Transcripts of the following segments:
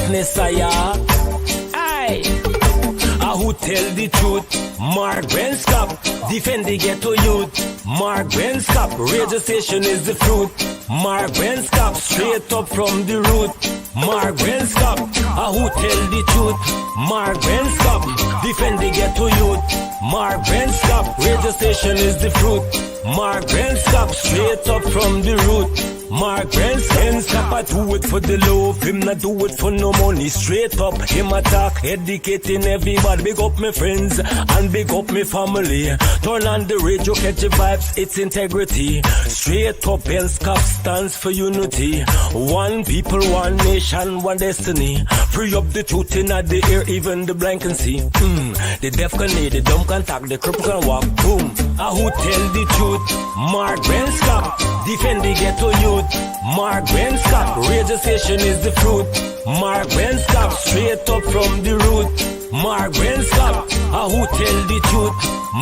witness aye. Who tell the truth? Mark Benskop, defend the ghetto youth. Mark Benskop, radio station is the fruit. Mark Benskop, straight up from the root. Mark Benskop, who tell the truth? Mark Benskop, defend the ghetto youth. Mark Benskop, radio station is the fruit. Mark Benskop, straight up from the root. Mark Benskop, I do it for the love, him not do it for no money. Straight up, him attack, educating everybody. Big up my friends and big up my family. Turn on the radio, catch the vibes, it's integrity. Straight up, Benskop stands for unity. One people, one nation, one destiny. Free up the truth in the air, even the blind can see. The deaf can hear, the dumb can talk, the cripple can walk. Boom. Who tell the truth? Mark Benskop, defend the ghetto youth. Mark Benskop, radio station is the fruit. Mark Benskop, straight up from the root. Mark Benskop, who tell the truth?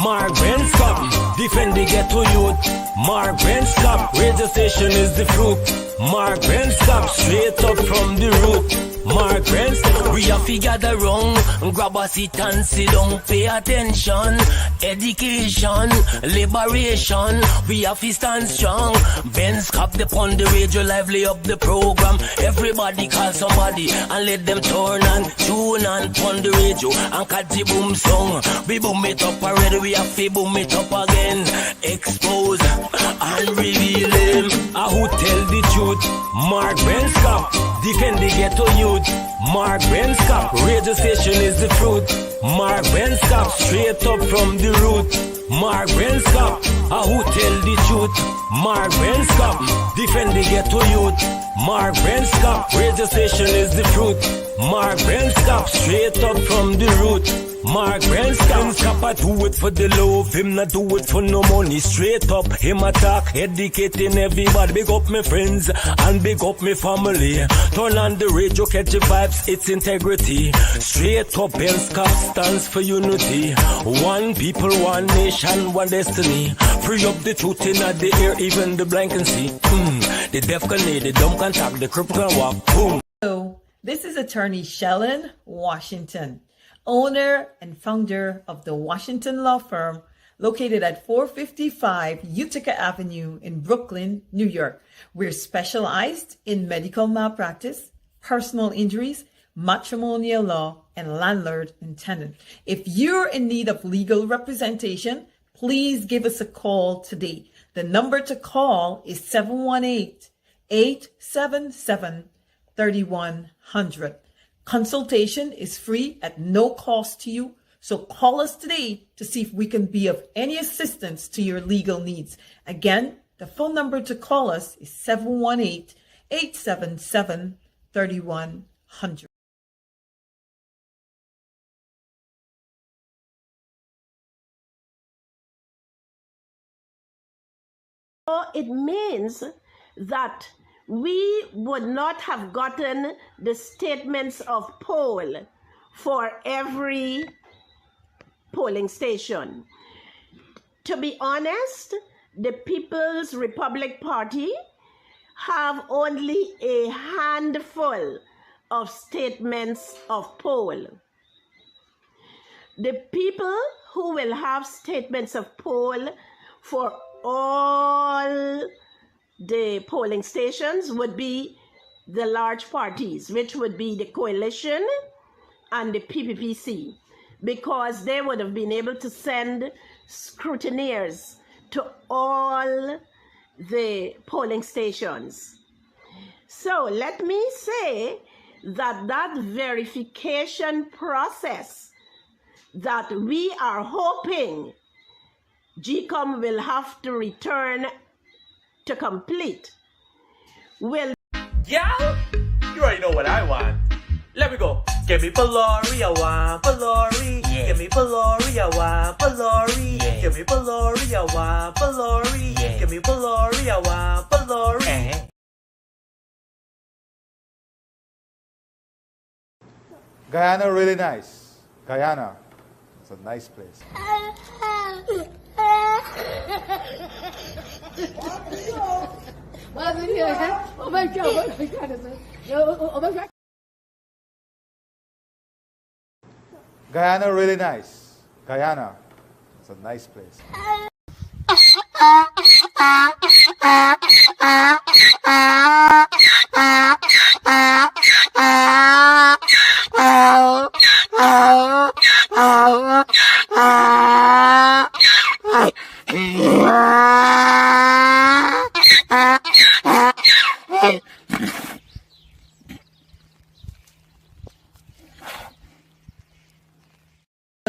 Mark Benskop, defend the ghetto youth. Mark Benskop, radio station is the fruit. Mark Benskop, straight up from the root. Mark Benskop, we have to gather wrong, grab a seat and sit down, pay attention. Education, liberation, we have to stand strong. Benskop upon the radio, lively up the program. Everybody call somebody and let them turn and tune and pon the radio and catch the boom song. We boom it up already, we have to boom it up again. Expose and reveal him. Who tell the truth? Mark Benskop, defend the ghetto youth. Mark Benskop, radio station is the fruit. Mark Benskop, straight up from the root. Mark Benskop, who tell the truth? Mark Benskop, defend the ghetto youth. Mark Benskop, radio station is the fruit. Mark Benskop, straight up from the root. Mark Benskop, I do it for the love, him not do it for no money. Straight up, him attack, educating everybody. Big up my friends and big up my family. Turn on the radio, catch the vibes, it's integrity. Straight up, Benskop stands for unity. One people, one nation, one destiny. Free up the truth in the air, even the blind can see. The deaf can hear, the dumb can talk, the cripple can walk. Boom. So, this is attorney Shellen Washington, owner and founder of the Washington Law Firm, located at 455 Utica Avenue in Brooklyn, New York. We're specialized in medical malpractice, personal injuries, matrimonial law, and landlord and tenant. If you're in need of legal representation, please give us a call today. The number to call is 718-877-3100. Consultation is free at no cost to you, so call us today to see if we can be of any assistance to your legal needs. Again, the phone number to call us is 718-877-3100. It means that we would not have gotten the statements of poll for every polling station. To be honest, the People's Republic Party have only a handful of statements of poll. The people who will have statements of poll for all the polling stations would be the large parties, which would be the coalition and the PPPC, because they would have been able to send scrutineers to all the polling stations. So let me say that that verification process that we are hoping GCOM will have to return to complete will... Yeah? You already know what I want. Let me go. Give me Polari, I want Polari. Yeah. Give me Polari, I want Polari. Yeah. Give me Polari, I want Polari. Yeah. Give me Polari, I want Polari. Guyana, really nice. Guyana, it's a nice place. Oh my God, oh my God. Guyana really nice. Guyana. It's a nice place.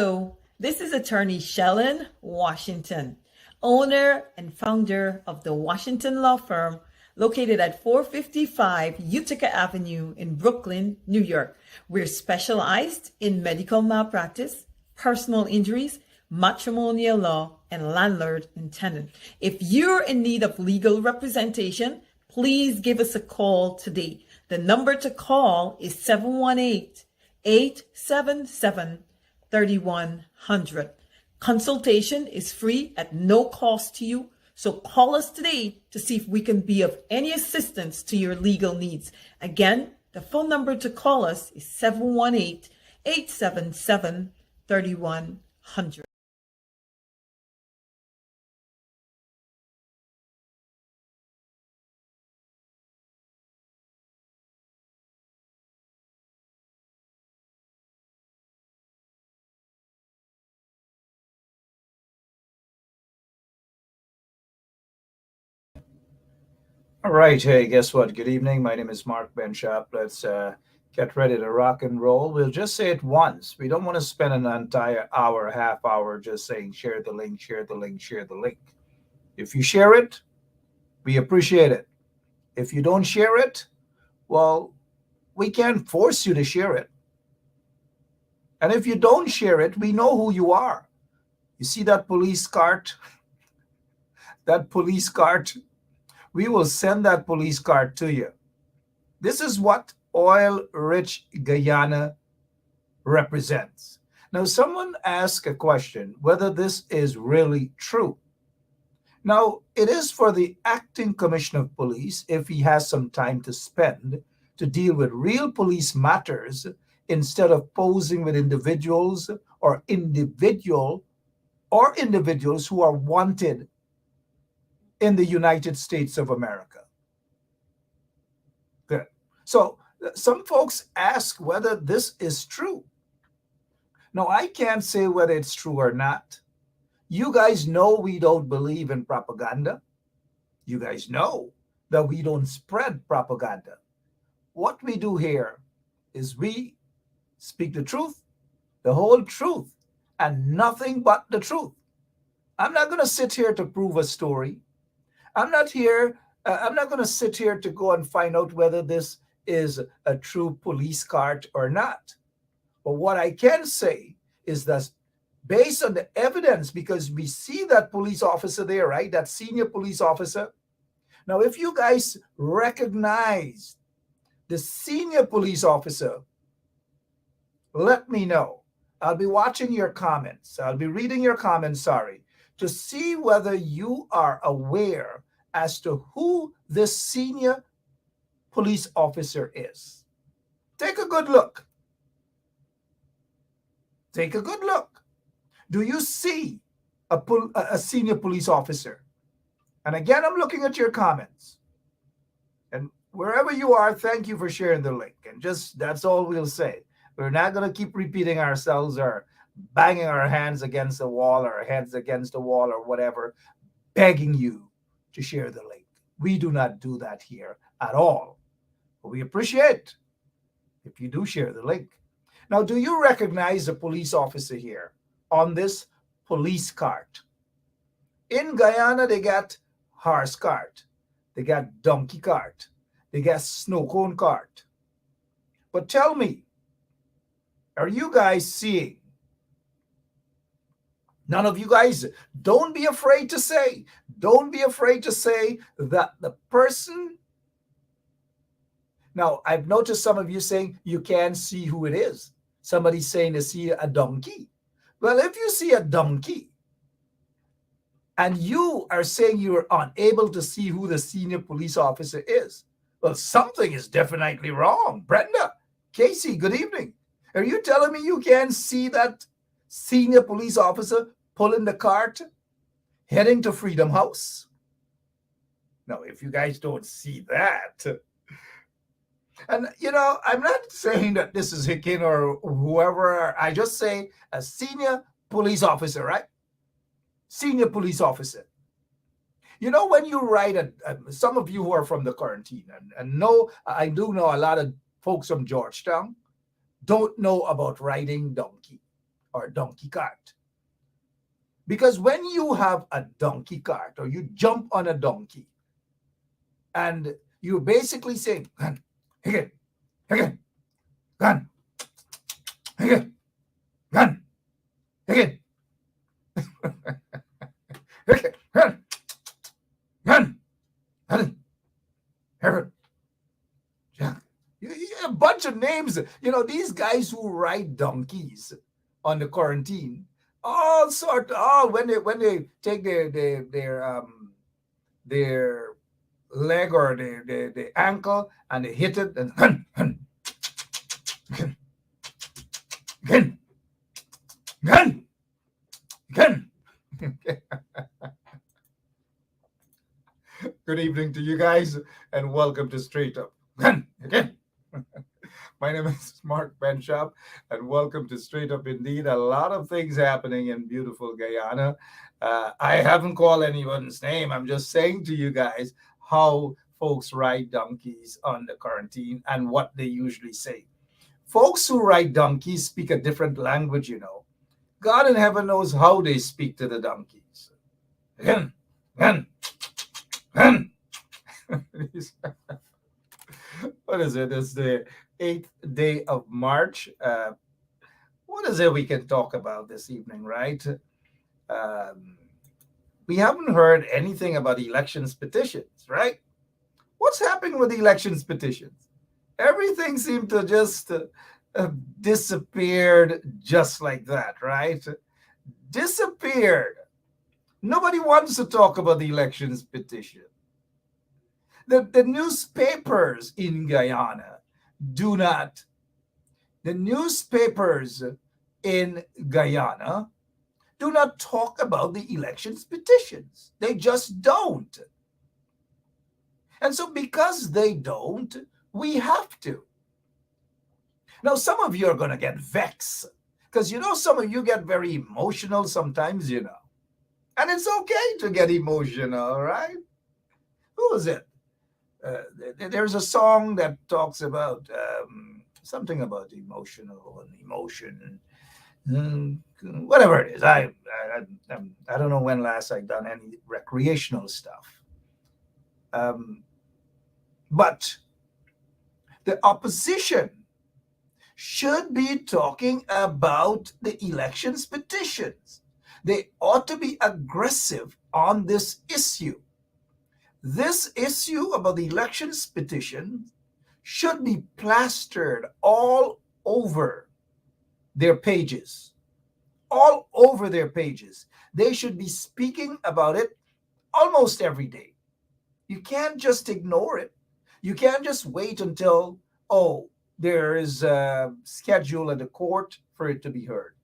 Hello, this is attorney Shellen Washington, owner and founder of the Washington Law Firm located at 455 Utica Avenue in Brooklyn, New York. We're specialized in medical malpractice, personal injuries, matrimonial law, and landlord and tenant. If you're in need of legal representation, please give us a call today. The number to call is 718-877-3100. Consultation is free at no cost to you. So call us today to see if we can be of any assistance to your legal needs. Again, the phone number to call us is 718-877-3100. All right. Hey, guess what? Good evening. My name is Mark Benshop. Let's get ready to rock and roll. We'll just say it once. We don't want to spend an entire hour, half hour just saying share the link, share the link, share the link. If you share it, we appreciate it. If you don't share it, well, we can't force you to share it. And if you don't share it, we know who you are. You see that police cart? That police cart? We will send that police card to you. This is what oil-rich Guyana represents. Now, someone asked a question whether this is really true. Now, it is for the acting commissioner of police, if he has some time to spend, to deal with real police matters instead of posing with individuals individuals who are wanted in the United States of America. Good. So some folks ask whether this is true. Now, I can't say whether it's true or not. You guys know we don't believe in propaganda. You guys know that we don't spread propaganda. What we do here is we speak the truth, the whole truth, and nothing but the truth. I'm not going to sit here to prove a story. I'm not going to sit here to go and find out whether this is a true police cart or not. But what I can say is that based on the evidence, because we see that police officer there, right? That senior police officer. Now, if you guys recognize the senior police officer, let me know. I'll be watching your comments. I'll be reading your comments, to see whether you are aware as to who this senior police officer is. Take a good look. Take a good look. Do you see a senior police officer? And again, I'm looking at your comments. And wherever you are, thank you for sharing the link. And just that's all we'll say. We're not going to keep repeating ourselves or banging our hands against the wall or our heads against the wall or whatever, begging you to share the link. We do not do that here at all. But we appreciate if you do share the link. Now, do you recognize the police officer here on this police cart? In Guyana, they got horse cart. They got donkey cart. They got snow cone cart. But tell me, are you guys seeing? None of you guys, don't be afraid to say that the person. Now, I've noticed some of you saying you can't see who it is. Somebody's saying they see a donkey. Well, if you see a donkey and you are saying you're unable to see who the senior police officer is, well, something is definitely wrong. Brenda, Casey, good evening. Are you telling me you can't see that senior police officer pulling the cart, heading to Freedom House? No, if you guys don't see that. And, I'm not saying that this is Hicken or whoever. I just say a senior police officer, right? Senior police officer. When you write, some of you who are from the quarantine, and I do know a lot of folks from Georgetown don't know about riding donkey or donkey cart. Because when you have a donkey cart or you jump on a donkey and you basically say, gun, gun, gun, gun, gun, gun, gun, a bunch of names. These guys who ride donkeys on the quarantine, all when they take their leg or their ankle and they hit it and gun. Good evening to you guys and welcome to Straight Up. Again. My name is Mark Benshop and welcome to Straight Up Indeed. A lot of things happening in beautiful Guyana. I haven't called anyone's name. I'm just saying to you guys how folks ride donkeys on the quarantine and what they usually say. Folks who ride donkeys speak a different language, God in heaven knows how they speak to the donkeys. Again. What is it? It's the 8th day of March. What is it we can talk about this evening, right? We haven't heard anything about elections petitions, right? What's happening with elections petitions? Everything seemed to just disappeared just like that, right? Disappeared. Nobody wants to talk about the elections petition. The newspapers in Guyana do not. The newspapers in Guyana do not talk about the elections petitions. They just don't. And so because they don't, we have to. Now, some of you are going to get vexed because, some of you get very emotional sometimes, And it's okay to get emotional, right? Who is it? There's a song that talks about something about emotional and emotion, whatever it is. I don't know when last I've done any recreational stuff. But the opposition should be talking about the elections petitions. They ought to be aggressive on this issue. This issue about the elections petition should be plastered all over their pages. All over their pages. They should be speaking about it almost every day. You can't just ignore it. You can't just wait until, there is a schedule at the court for it to be heard.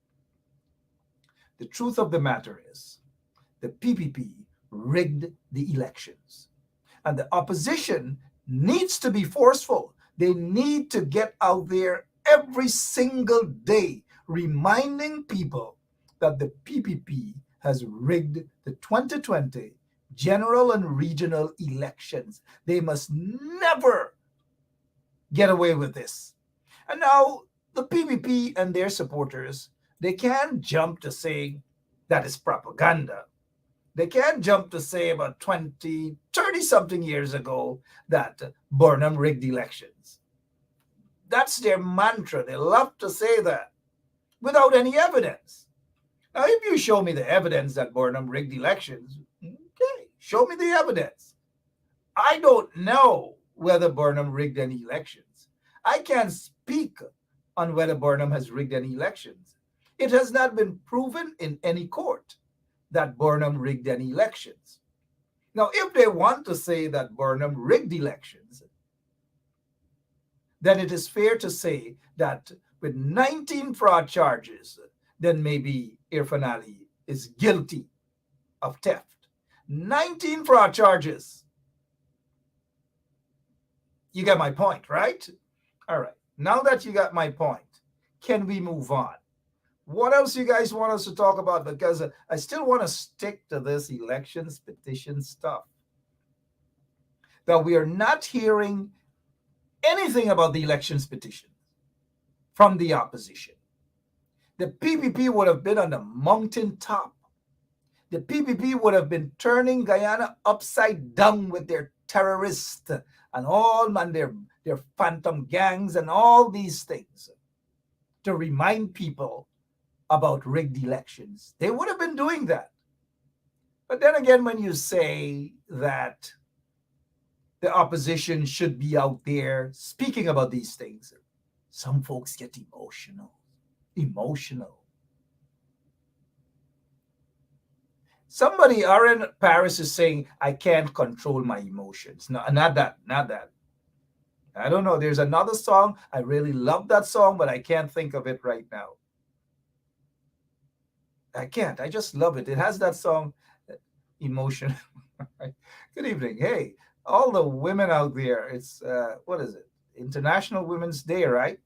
The truth of the matter is, the PPP rigged the elections. And the opposition needs to be forceful. They need to get out there every single day, reminding people that the PPP has rigged the 2020 general and regional elections. They must never get away with this. And now the PPP and their supporters, they can't jump to say that is propaganda. They can't jump to say about 20, 30-something years ago that Burnham rigged elections. That's their mantra. They love to say that without any evidence. Now, if you show me the evidence that Burnham rigged elections, okay, show me the evidence. I don't know whether Burnham rigged any elections. I can't speak on whether Burnham has rigged any elections. It has not been proven in any court that Burnham rigged any elections. Now, if they want to say that Burnham rigged elections, then it is fair to say that with 19 fraud charges, then maybe Irfan Ali is guilty of theft. 19 fraud charges. You get my point, right? All right. Now that you got my point, can we move on? What else you guys want us to talk about? Because I still want to stick to this elections petition stuff. That we are not hearing anything about the elections petition from the opposition. The PPP would have been on the mountaintop. The PPP would have been turning Guyana upside down with their terrorists and all and their phantom gangs and all these things to remind people about rigged elections. They would have been doing that. But then again, when you say that the opposition should be out there speaking about these things, some folks get emotional. Somebody, Aaron Paris, is saying, I can't control my emotions. No, not that. I don't know. There's another song. I really love that song, but I can't think of it right now. I can't. I just love it. It has that song, Emotion. Good evening. Hey, all the women out there. It's, what is it? International Women's Day, right?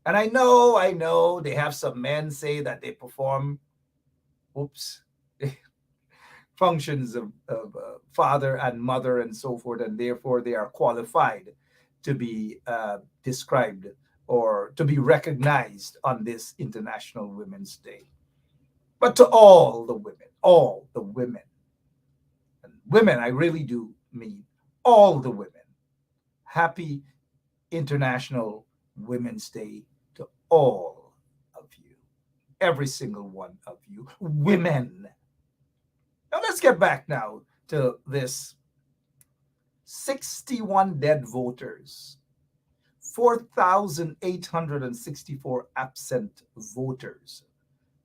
And I know they have some men say that they perform, functions of father and mother and so forth, and therefore they are qualified to be described or to be recognized on this International Women's Day. But to all the women, and women, I really do mean all the women, happy International Women's Day to all of you, every single one of you, women. Now let's get back now to this 61 dead voters, 4,864 absent voters,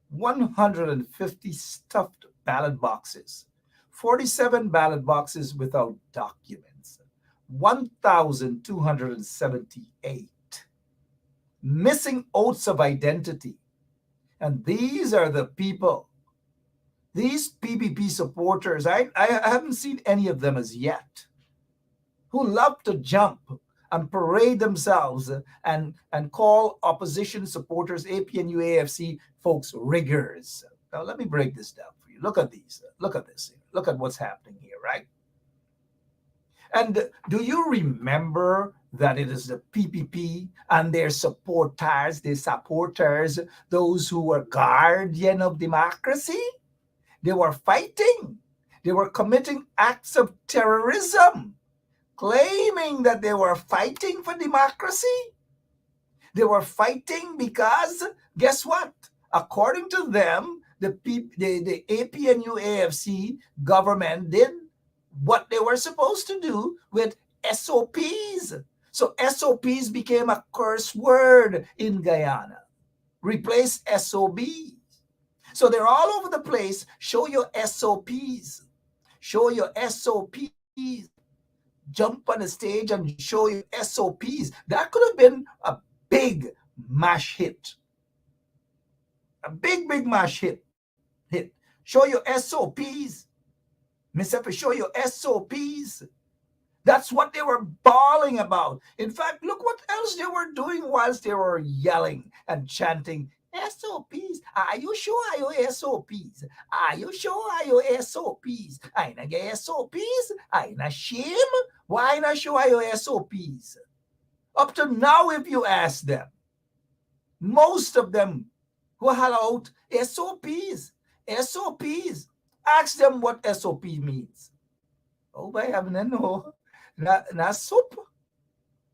150 stuffed ballot boxes, 47 ballot boxes without documents, 1,278 missing oaths of identity. And these are the people, these PPP supporters, I haven't seen any of them as yet, who love to jump and parade themselves and call opposition supporters, APNU, AFC folks, riggers. Now, let me break this down for you. Look at these. Look at this. Look at what's happening here, right? And do you remember that it is the PPP and their supporters, those who were guardian of democracy? They were fighting. They were committing acts of terrorism, claiming that they were fighting for democracy. They were fighting because, guess what? According to them, the APNU AFC government did what they were supposed to do with SOPs. So SOPs became a curse word in Guyana. Replace SOBs. So they're all over the place. Show your SOPs. Show your SOPs. Jump on the stage and show your SOPs. That could have been a big mash hit. A big mash hit. Show your SOPs. Miss Effie, show your SOPs. That's what they were bawling about. In fact, look what else they were doing whilst they were yelling and chanting, SOPs. Are you sure are your SOPs? Are you sure are your SOPs? I not get SOPs? I not shame? Why not show are your SOPs? Up to now, if you ask them, most of them who holler out SOPs. Ask them what SOP means. Oh, by heaven, no. Not soup.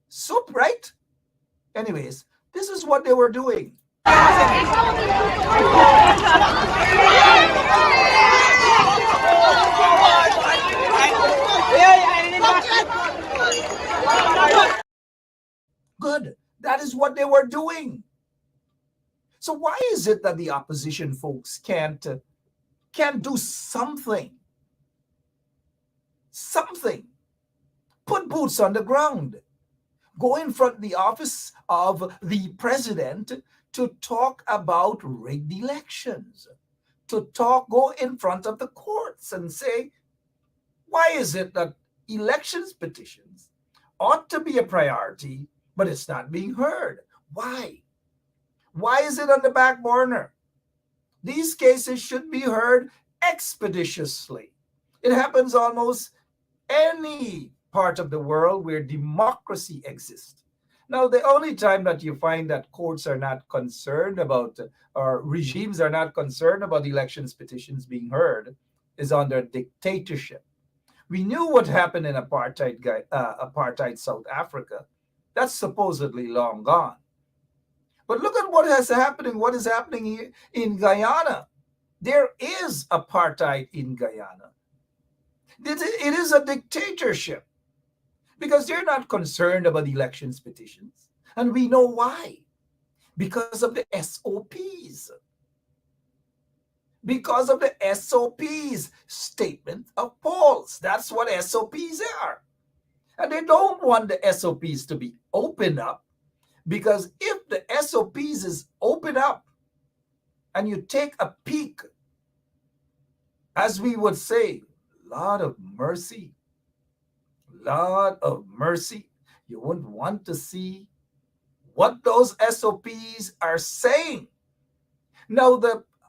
Soup, right? Anyways, this is what they were doing. Good. That is what they were doing. So why is it that the opposition folks can't do something? Something. Put boots on the ground. go in front of the office of the president to talk about rigged elections, go in front of the courts and say, why is it that elections petitions ought to be a priority, but it's not being heard? Why? Why is it on the back burner? These cases should be heard expeditiously. It happens almost any part of the world where democracy exists. Now, the only time that you find that courts are not concerned about, or regimes are not concerned about elections petitions being heard, is under dictatorship. We knew what happened in apartheid South Africa. That's supposedly long gone. But look at what is happening here in Guyana. There is apartheid in Guyana. It is a dictatorship because they're not concerned about elections petitions. And we know why. Because of the SOPs. Because of the SOPs, statement of polls. That's what SOPs are. And they don't want the SOPs to be opened up, because if the SOPs is open up and you take a peek, as we would say, Lord of mercy, you wouldn't want to see what those SOPs are saying. Now,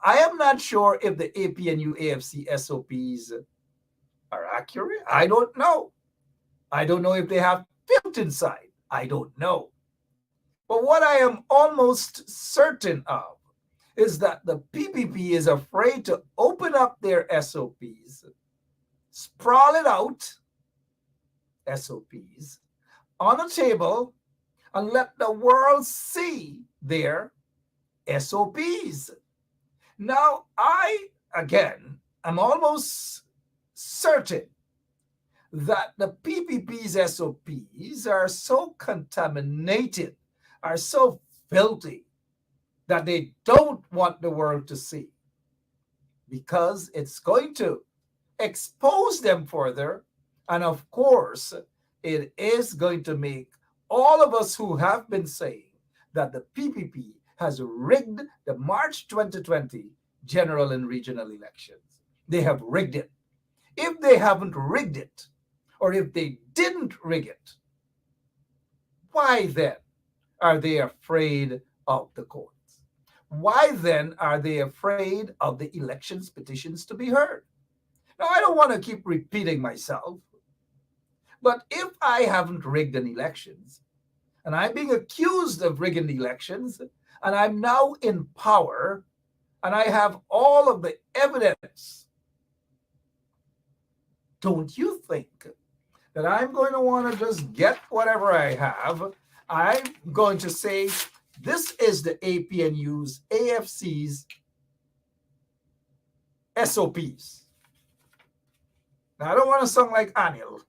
I am not sure if the APNU AFC SOPs are accurate. I don't know. I don't know if they have filth inside. I don't know. But what I am almost certain of is that the PPP is afraid to open up their SOPs, sprawl it out, SOPs, on a table, and let the world see their SOPs. Now, I'm almost certain that the PPP's SOPs are so contaminated, are so filthy, that they don't want the world to see, because it's going to expose them further. And of course, it is going to make all of us who have been saying that the PPP has rigged the March 2020 general and regional elections. They have rigged it. If they haven't rigged it, or if they didn't rig it, why then are they afraid of the courts? Why then are they afraid of the elections petitions to be heard? Now, I don't want to keep repeating myself, but if I haven't rigged an elections, and I'm being accused of rigging the elections, and I'm now in power, and I have all of the evidence, don't you think that I'm going to want to just get whatever I have? I'm going to say, this is the APNU's, AFC's SOPs. Now, I don't want to sound like Anil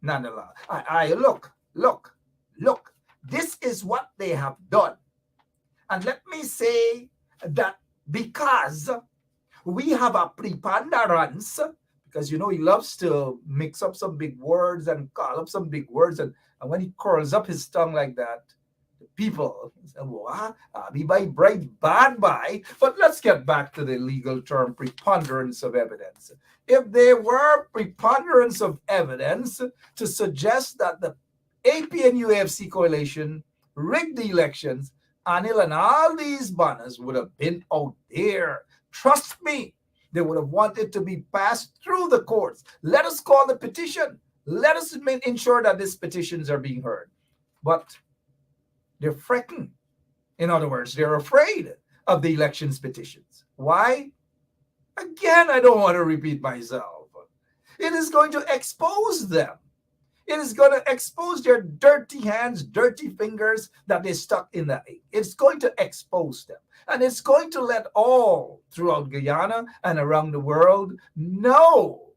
Nandala. Look. This is what they have done. And let me say that because we have a preponderance, because, he loves to mix up some big words and call up some big words. And when he curls up his tongue like that, the people say, be by bright bad by. But let's get back to the legal term, preponderance of evidence. If there were preponderance of evidence to suggest that the APNU-AFC coalition rigged the elections, Anil and all these banners would have been out there. Trust me, they would have wanted to be passed through the courts. Let us call the petition. Let us ensure that these petitions are being heard. But they're fretting. In other words, they're afraid of the elections petitions. Why? Again, I don't want to repeat myself. It is going to expose them. It is going to expose their dirty hands, dirty fingers that they stuck in the ink. It's going to expose them. And it's going to let all throughout Guyana and around the world know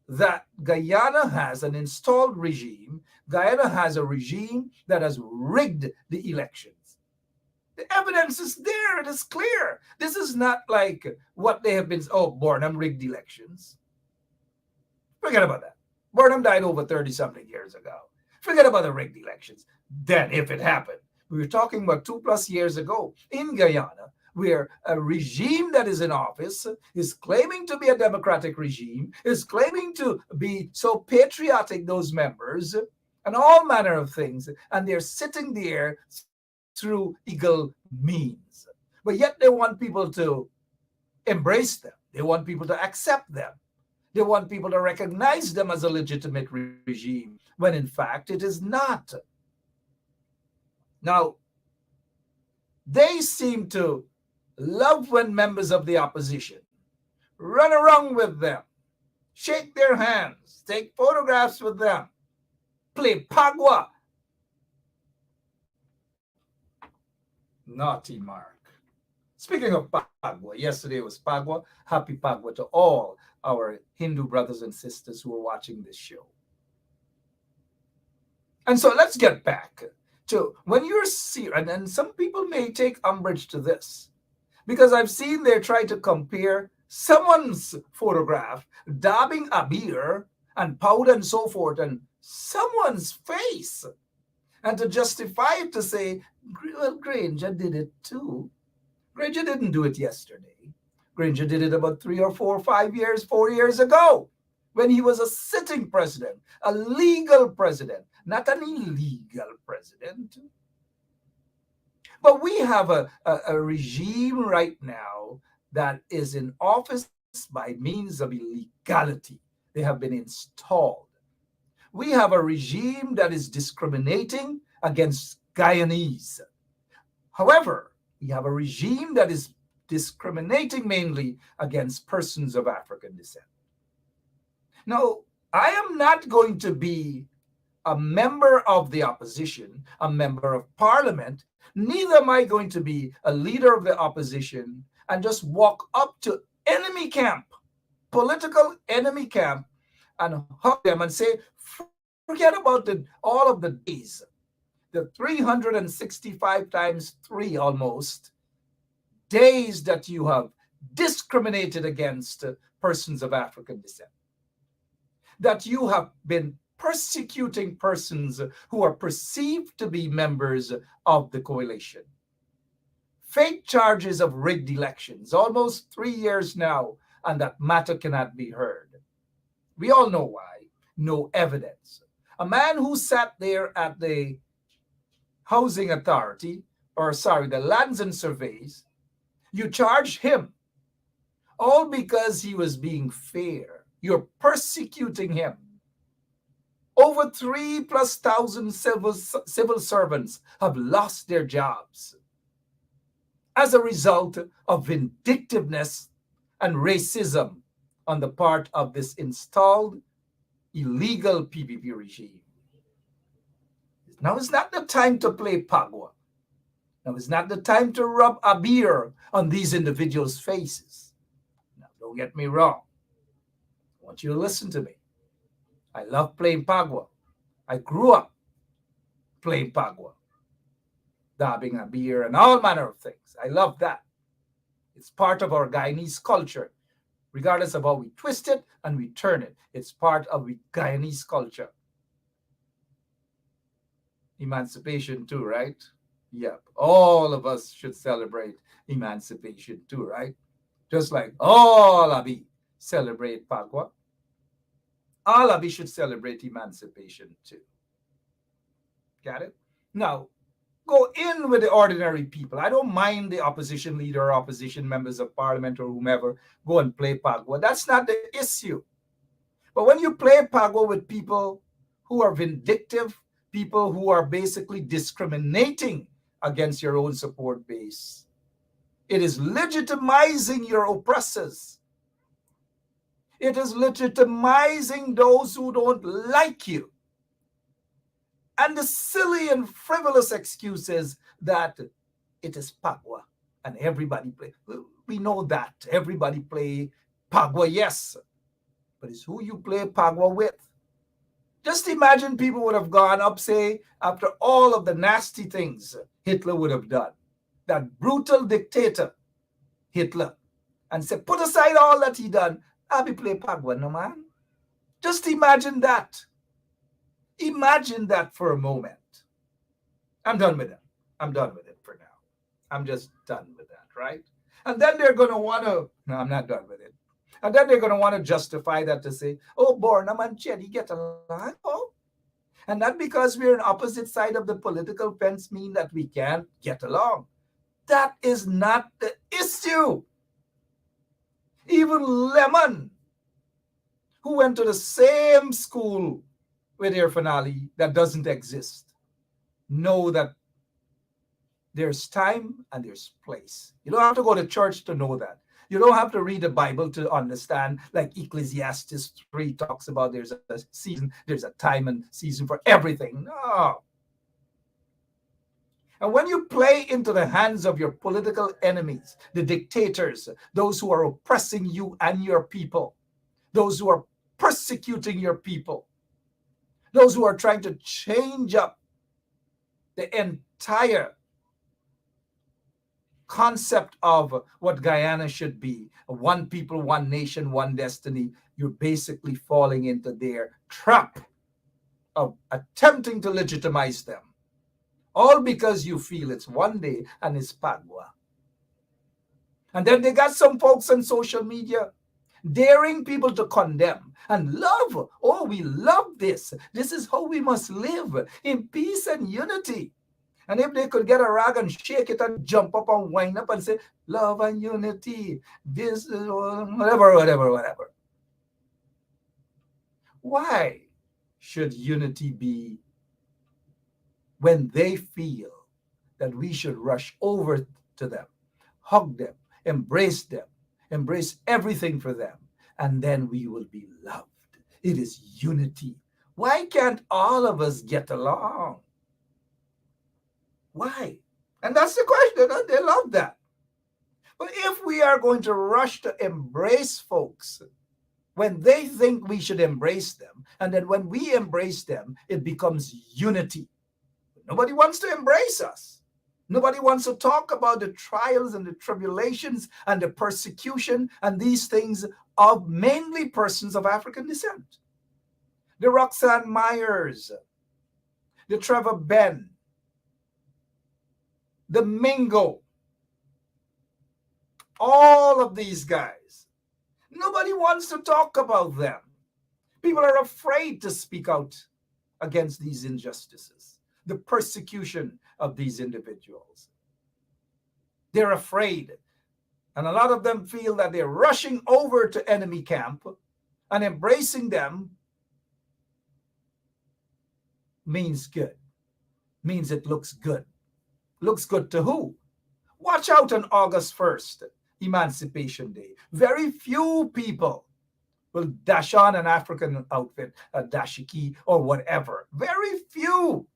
that Guyana has an installed regime. Guyana has a regime that has rigged the elections. The evidence is there. It is clear. This is not like what they have been, Burnham rigged elections. Forget about that. Burnham died over 30-something years ago. Forget about the rigged elections. than if it happened. We were talking about 2+ years ago in Guyana, where a regime that is in office is claiming to be a democratic regime, is claiming to be so patriotic, those members, and all manner of things, and they're sitting there through illegal means. But yet they want people to embrace them. They want people to accept them. They want people to recognize them as a legitimate regime, when in fact it is not. Now, they seem to love when members of the opposition run around with them, shake their hands, take photographs with them, play pagua. Naughty Mark. Speaking of pagua, yesterday was pagua. Happy pagua to all our Hindu brothers and sisters who are watching this show. And so let's get back to when you're serious, and some people may take umbrage to this, because I've seen they try to compare someone's photograph, dabbing a beer and powder and so forth, and someone's face, and to justify it to say, well, Granger did it too. Granger didn't do it yesterday. Granger did it about 3 or 4 or 5 years, 4 years ago, when he was a sitting president, a legal president, not an illegal president. But we have a regime right now that is in office by means of illegality. They have been installed. We have a regime that is discriminating against Guyanese. However, we have a regime that is discriminating mainly against persons of African descent. Now, I am not going to be a member of the opposition, a member of parliament, neither am I going to be a leader of the opposition and just walk up to enemy camp, political enemy camp, and hug them and say, forget about all of the days, the 365 times 3 almost, days that you have discriminated against persons of African descent, that you have been persecuting persons who are perceived to be members of the coalition. Fake charges of rigged elections, almost 3 years now, and that matter cannot be heard. We all know why. No evidence. A man who sat there at the housing authority, the lands and surveys, you charge him, all because he was being fair. You're persecuting him. Over 3,000+ civil servants have lost their jobs as a result of vindictiveness and racism on the part of this installed illegal PPP regime. Now is not the time to play pagua. Now is not the time to rub a beer on these individuals' faces. Now, don't get me wrong. I want you to listen to me. I love playing pagua. I grew up playing pagua, dabbing a beer and all manner of things. I love that. It's part of our Guyanese culture, regardless of how we twist it and we turn it. It's part of the Guyanese culture. Emancipation too, right? Yep. All of us should celebrate emancipation too, right? Just like all of we celebrate pagua, all of we should celebrate emancipation too. Got it? Now, go in with the ordinary people. I don't mind the opposition leader or opposition members of parliament or whomever go and play pagua. That's not the issue. But when you play pagua with people who are vindictive, people who are basically discriminating against your own support base, it is legitimizing your oppressors. It is legitimizing those who don't like you. And the silly and frivolous excuses that it is pagua and everybody play. We know that everybody play pagua, yes, but it's who you play pagua with. Just imagine people would have gone up, say, after all of the nasty things Hitler would have done, that brutal dictator, Hitler, and said, put aside all that he done, I'll be play pagua, no man. Just imagine that. Imagine that for a moment. I'm done with it. I'm done with it for now. I'm just done with that, right? And then they're going to want to, no, I'm not done with it. And then they're going to want to justify that to say, oh, Borna Manchedi get along. Oh. And not because we're on opposite side of the political fence mean that we can't get along. That is not the issue. Even Lemon, who went to the same school with Irfan that doesn't exist, know that there's time and there's place. You don't have to go to church to know that. You don't have to read the Bible to understand, like Ecclesiastes 3 talks about there's a season, there's a time and season for everything. No. And when you play into the hands of your political enemies, the dictators, those who are oppressing you and your people, those who are persecuting your people, those who are trying to change up the entire concept of what Guyana should be, one people, one nation, one destiny, you're basically falling into their trap of attempting to legitimize them. All because you feel it's one day and it's Pagua. And then they got some folks on social media daring people to condemn and love. Oh, we love this. This is how we must live, in peace and unity. And if they could get a rag and shake it and jump up and wind up and say, love and unity, this is whatever. Why should unity be when they feel that we should rush over to them, hug them, embrace everything for them, and then we will be loved? It is unity. Why can't all of us get along? Why? And that's the question. They love that. But if we are going to rush to embrace folks when they think we should embrace them, and then when we embrace them, it becomes unity. Nobody wants to embrace us. Nobody wants to talk about the trials and the tribulations and the persecution and these things of mainly persons of African descent. The Roxanne Myers, the Trevor Ben, the Mingo, all of these guys. Nobody wants to talk about them. People are afraid to speak out against these injustices, the persecution of these individuals. They're afraid. And a lot of them feel that they're rushing over to enemy camp and embracing them means good, means it looks good. Looks good to who? Watch out on August 1st, Emancipation Day. Very few people will dash on an African outfit, a dashiki or whatever. Very few.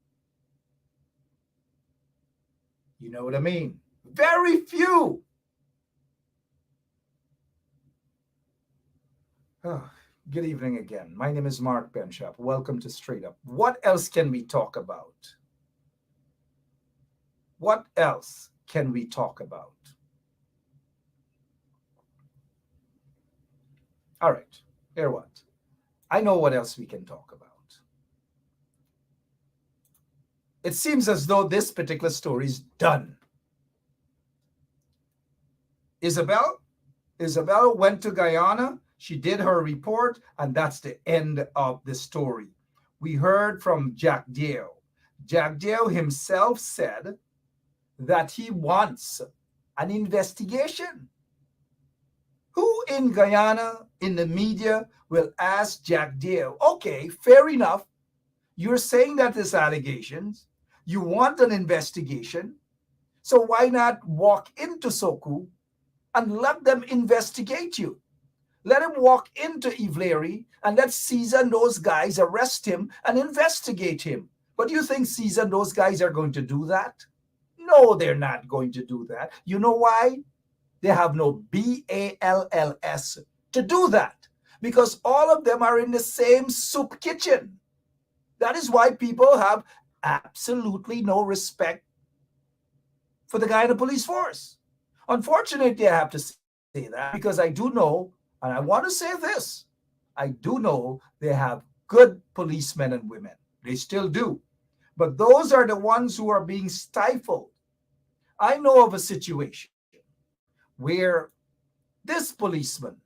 You know what I mean? Very few. Oh, good evening again. My name is Mark Benshop. Welcome to Straight Up. What else can we talk about? What else can we talk about? All right, here what? I know what else we can talk about. It seems as though this particular story is done. Isabel went to Guyana. She did her report, and that's the end of the story. We heard from Jack Dale. Jack Dale himself said that he wants an investigation. Who in Guyana, in the media, will ask Jack Dale, okay, fair enough, you're saying that there's allegations, you want an investigation, so why not walk into Soku and let them investigate you? Let him walk into Ivleri and let Caesar and those guys arrest him and investigate him. But do you think Caesar and those guys are going to do that? No, they're not going to do that. You know why? They have no BALLS to do that, because all of them are in the same soup kitchen. That is why people have absolutely no respect for the Guyana police force. Unfortunately, I have to say that because I do know, and I want to say this, I do know they have good policemen and women. They still do. But those are the ones who are being stifled. I know of a situation where this policeman,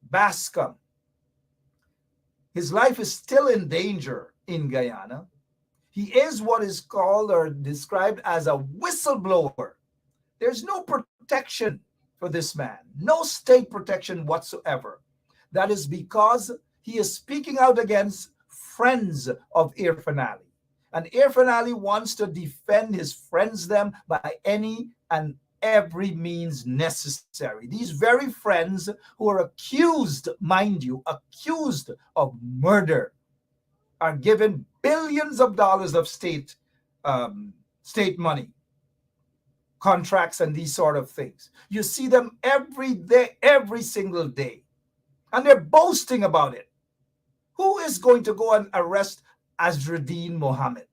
Bascom, his life is still in danger in Guyana. He is what is called or described as a whistleblower. There's no protection for this man, no state protection whatsoever. That is because he is speaking out against friends of Irfan Ali. And Irfan Ali wants to defend his friends them by any and every means necessary. These very friends who are accused, mind you, accused of murder, are given billions of dollars of state money, contracts, and these sort of things. You see them every day, every single day, and they're boasting about it. Who is going to go and arrest Azruddin Mohammed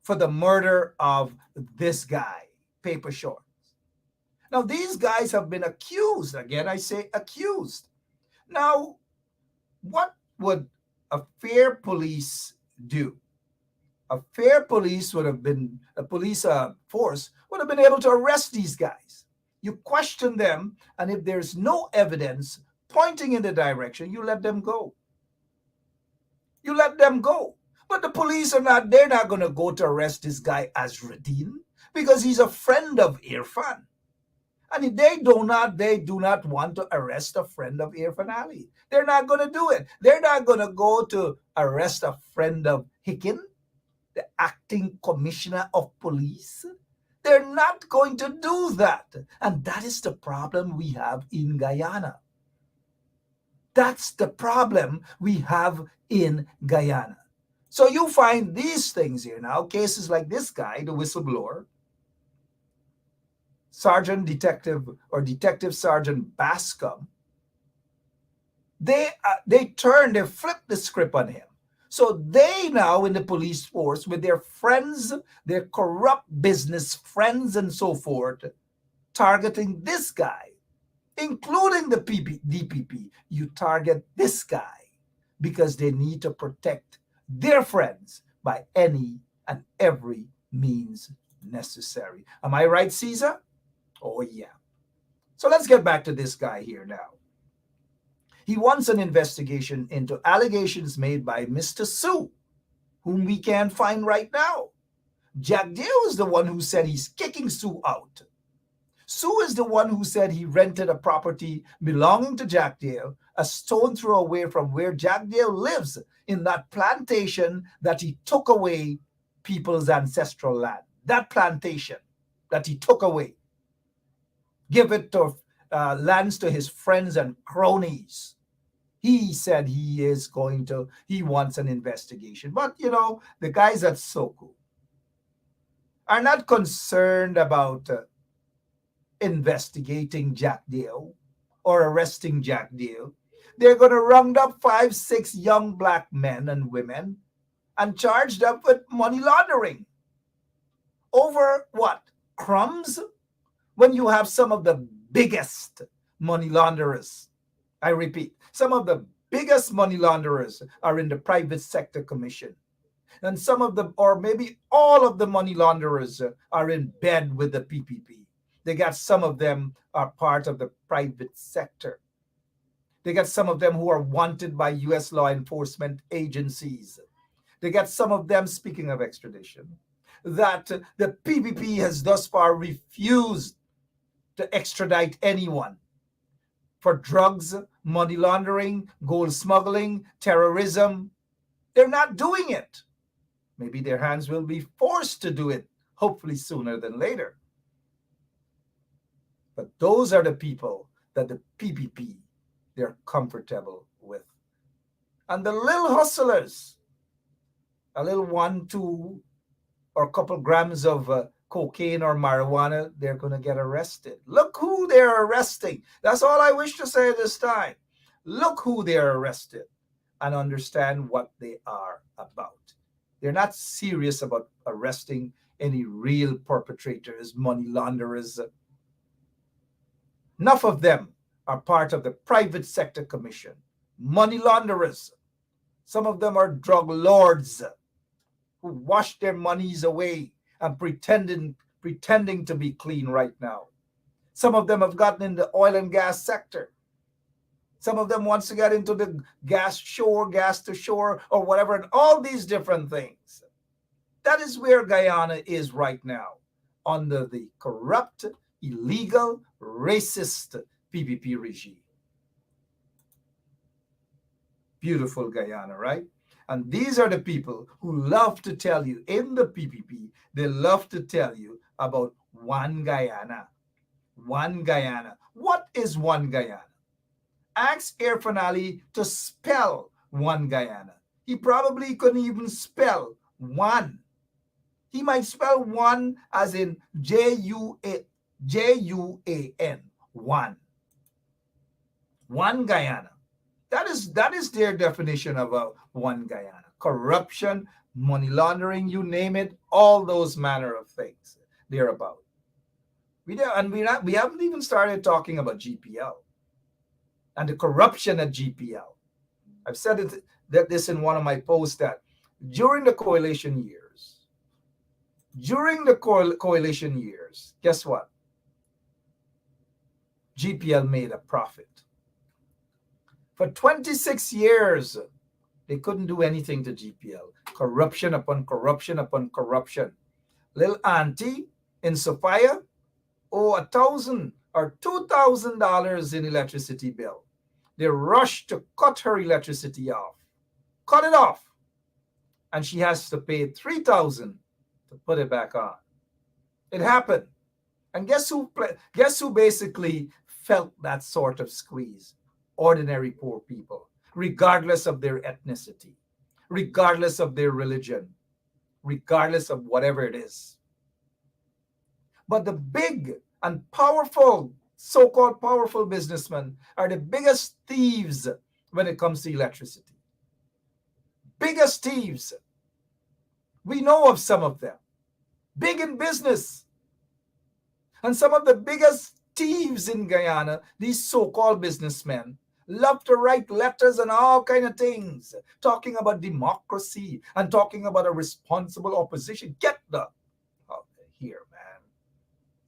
for the murder of this guy, Paper Shorts? Now, these guys have been accused. Again, I say accused. Now, what would a fair police do? A fair police would have been, a police force would have been able to arrest these guys. You question them, and if there's no evidence pointing in the direction, you let them go. You let them go. But the police are not, they're not going to go to arrest this guy Azruddin because he's a friend of Irfan. And they do not want to arrest a friend of Irfan Ali. They're not going to do it. They're not going to go to arrest a friend of Hicken, the acting commissioner of police. They're not going to do that. And that is the problem we have in Guyana. That's the problem we have in Guyana. So you find these things here now, cases like this guy, the whistleblower, Sergeant Detective or Detective Sergeant Bascom, they flipped the script on him. So they now in the police force with their friends, their corrupt business friends and so forth, targeting this guy, including the DPP. You target this guy because they need to protect their friends by any and every means necessary. Am I right, Caesar? Oh, yeah. So let's get back to this guy here now. He wants an investigation into allegations made by Mr. Sue, whom we can't find right now. Jack Dale is the one who said he's kicking Sue out. Sue is the one who said he rented a property belonging to Jack Dale, a stone throw away from where Jack Dale lives, in that plantation that he took away people's ancestral land. That plantation that he took away. Give it to lands to his friends and cronies. He said he wants an investigation. But, the guys at Soku are not concerned about investigating Jack Dale or arresting Jack Dale. They're going to round up 5-6 young black men and women and charge them with money laundering. Over what? Crumbs? When you have some of the biggest money launderers, I repeat, some of the biggest money launderers are in the private sector commission. And some of them, or maybe all of the money launderers are in bed with the PPP. They got some of them are part of the private sector. They got some of them who are wanted by U.S. law enforcement agencies. They got some of them, speaking of extradition, that the PPP has thus far refused to extradite anyone for drugs, money laundering, gold smuggling, terrorism. They're not doing it. Maybe their hands will be forced to do it, hopefully sooner than later. But those are the people that the PPP, they're comfortable with. And the little hustlers, a little 1, 2, or a couple grams of cocaine or marijuana, they're going to get arrested. Look who they're arresting. That's all I wish to say this time. Look who they're arrested and understand what they are about. They're not serious about arresting any real perpetrators, money launderers. Enough of them are part of the private sector commission. Money launderers. Some of them are drug lords. who wash their monies away and pretending to be clean right now. Some of them have gotten in the oil and gas sector. Some of them wants to get into the gas to shore, or whatever, and all these different things. That is where Guyana is right now, under the corrupt, illegal, racist PPP regime. Beautiful Guyana, right? And these are the people who love to tell you in the PPP, they love to tell you about one Guyana. One Guyana. What is one Guyana? Ask Air Finale to spell one Guyana. He probably couldn't even spell one. He might spell one as in J-U-A-N, one. One Guyana. That is their definition of a one Guyana. Corruption, money laundering, you name it, all those manner of things they're about. We haven't even started talking about GPL and the corruption at GPL. I've said this in one of my posts, that during the coalition years, guess what? GPL made a profit. For 26 years, they couldn't do anything to GPL. Corruption upon corruption upon corruption. Little auntie in Sophia owe $1,000 or $2,000 in electricity bill. They rushed to cut her electricity off. Cut it off. And she has to pay $3,000 to put it back on. It happened. And guess who basically felt that sort of squeeze? Ordinary poor people, regardless of their ethnicity, regardless of their religion, regardless of whatever it is. But the big and powerful, so-called powerful businessmen are the biggest thieves when it comes to electricity. Biggest thieves. We know of some of them. Big in business. And some of the biggest thieves in Guyana, these so-called businessmen, love to write letters and all kind of things, talking about democracy and talking about a responsible opposition. Get the out here, man.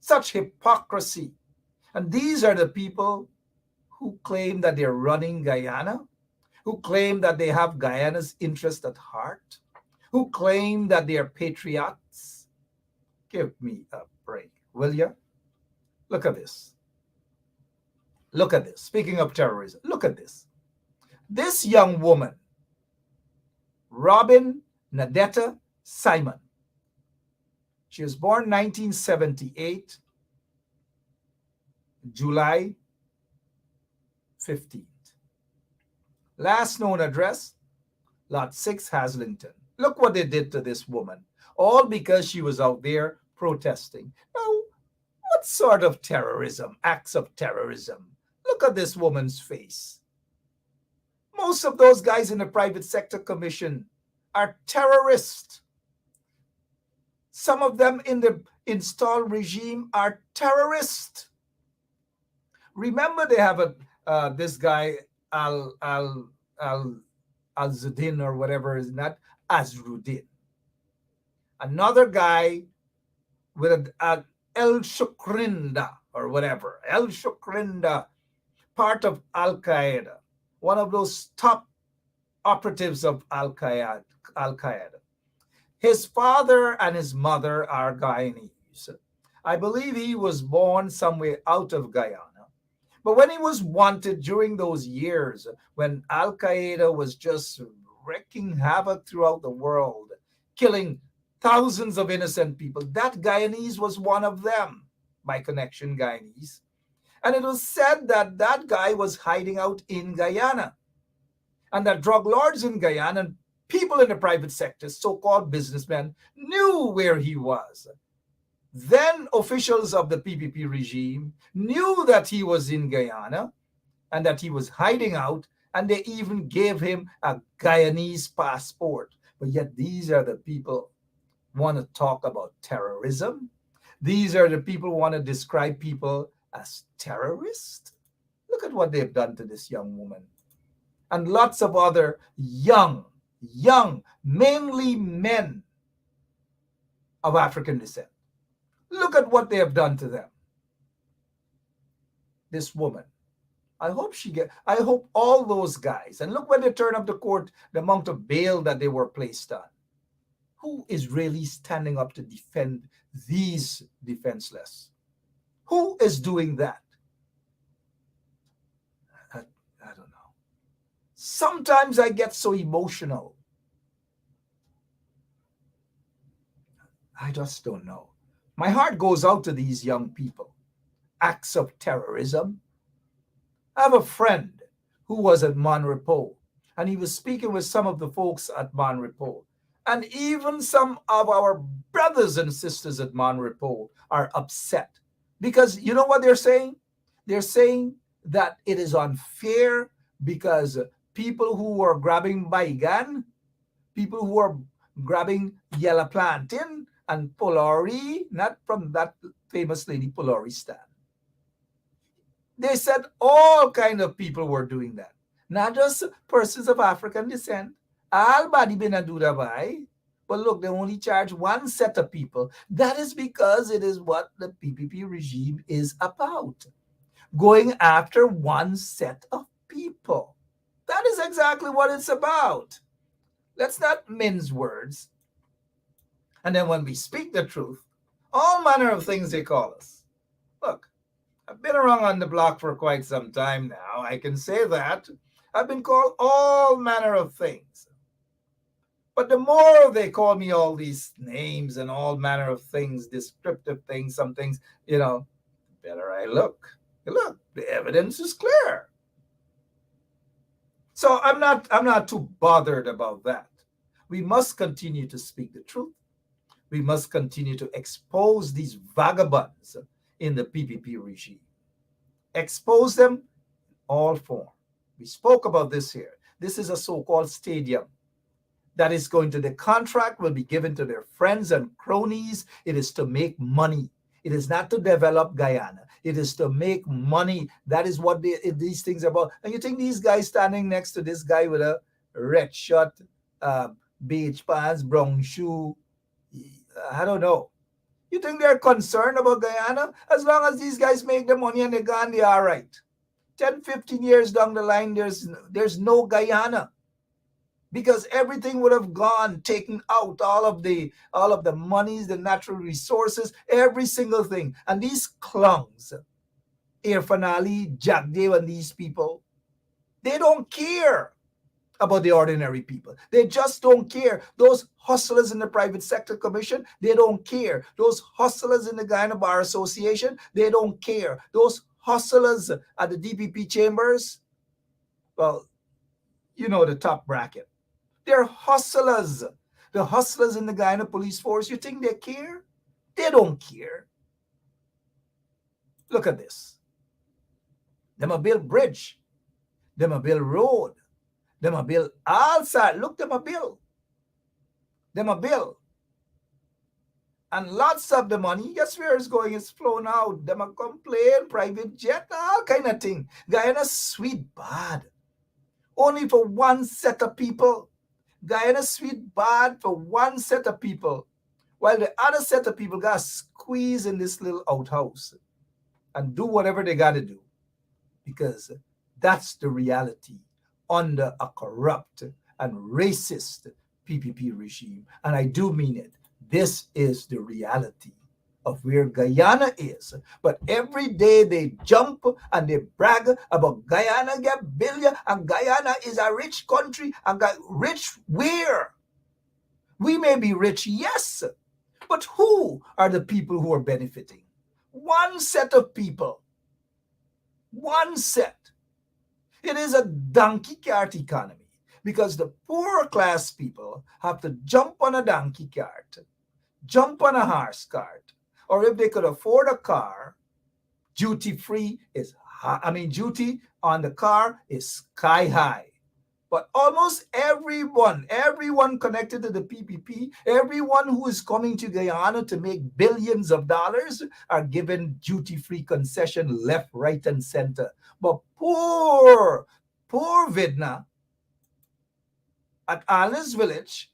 Such hypocrisy. And these are the people who claim that they're running Guyana, who claim that they have Guyana's interest at heart, who claim that they are patriots. Give me a break, will you? Look at this. Look at this. Speaking of terrorism, look at this. This young woman, Robin Nadetta Simon, she was born 1978, July 15th. Last known address, Lot 6, Haslington. Look what they did to this woman, all because she was out there protesting. Now, what sort of terrorism, acts of terrorism? Look at this woman's face. Most of those guys in the private sector commission are terrorists. Some of them in the installed regime are terrorists. Remember, they have this guy Al-Zudin or whatever is not Azruddin. Another guy with El Shukrinda or whatever. El Shukrinda, part of Al-Qaeda, one of those top operatives of Al-Qaeda. His father and his mother are Guyanese. I believe he was born somewhere out of Guyana. But when he was wanted during those years, when Al-Qaeda was just wreaking havoc throughout the world, killing thousands of innocent people, that Guyanese was one of them, by connection Guyanese. And it was said that that guy was hiding out in Guyana, and that drug lords in Guyana and people in the private sector, so-called businessmen, knew where he was. Then officials of the PPP regime knew that he was in Guyana and that he was hiding out, and they even gave him a Guyanese passport. But yet these are the people who want to talk about terrorism. These are the people who want to describe people as terrorists. Look at what they've done to this young woman. And lots of other young, mainly men, of African descent. Look at what they have done to them. This woman. I hope all those guys, and look when they turn up to court, the amount of bail that they were placed on. Who is really standing up to defend these defenseless? Who is doing that? I don't know. Sometimes I get so emotional. I just don't know. My heart goes out to these young people. Acts of terrorism. I have a friend who was at Mon Repos, and he was speaking with some of the folks at Mon Repos. And even some of our brothers and sisters at Mon Repos are upset. Because you know what they're saying? They're saying that it is unfair because people who are grabbing baigan, people who are grabbing yellow plantain and Polari, not from that famous lady Polari stand. They said all kind of people were doing that. Not just persons of African descent. All body been a do that by. But look, they only charge one set of people. That is because it is what the PPP regime is about. Going after one set of people. That is exactly what it's about. Let's not mince words. And then when we speak the truth, all manner of things they call us. Look, I've been around on the block for quite some time now. I can say that. I've been called all manner of things. But the more they call me all these names and all manner of things, descriptive things, some things, the better I look. Look, the evidence is clear. So I'm not too bothered about that. We must continue to speak the truth. We must continue to expose these vagabonds in the PPP regime. Expose them in all form. We spoke about this here. This is a so-called stadium that is going to, the contract will be given to their friends and cronies. It is to make money. It is not to develop Guyana. It is to make money. That is what these things are about. And you think these guys standing next to this guy with a red shirt, beige pants, brown shoe, I don't know. You think they're concerned about Guyana? As long as these guys make the money and they're gone, they are right. 10, 15 years down the line, there's no Guyana. Because everything would have gone, taken out, all of the monies, the natural resources, every single thing. And these clowns, Irfan Ali, Jack Dave, and these people, they don't care about the ordinary people. They just don't care. Those hustlers in the private sector commission, they don't care. Those hustlers in the Guyana Bar Association, they don't care. Those hustlers at the DPP chambers, well, the top bracket. They're hustlers. The hustlers in the Guyana police force, you think they care? They don't care. Look at this. Them a build bridge. Them a build road. Them a build outside. Look, them a build. Them a build. And lots of the money, guess where it's going? It's flown out. Them a complain, private jet, all kind of thing. Guyana sweet bad. Only for one set of people. Guyana sweet bad for one set of people. While the other set of people got squeeze in this little outhouse and do whatever they got to do. Because that's the reality under a corrupt and racist PPP regime. And I do mean it. This is the reality of where Guyana is. But every day they jump and they brag about Guyana get billion and Guyana is a rich country. And rich where? We may be rich, yes. But who are the people who are benefiting? One set of people. One set. It is a donkey cart economy because the poor class people have to jump on a donkey cart, jump on a horse cart, or if they could afford a car, duty on the car is sky high. But almost everyone connected to the PPP, everyone who is coming to Guyana to make billions of dollars are given duty-free concession left, right, and center. But poor Vidna at Alice Village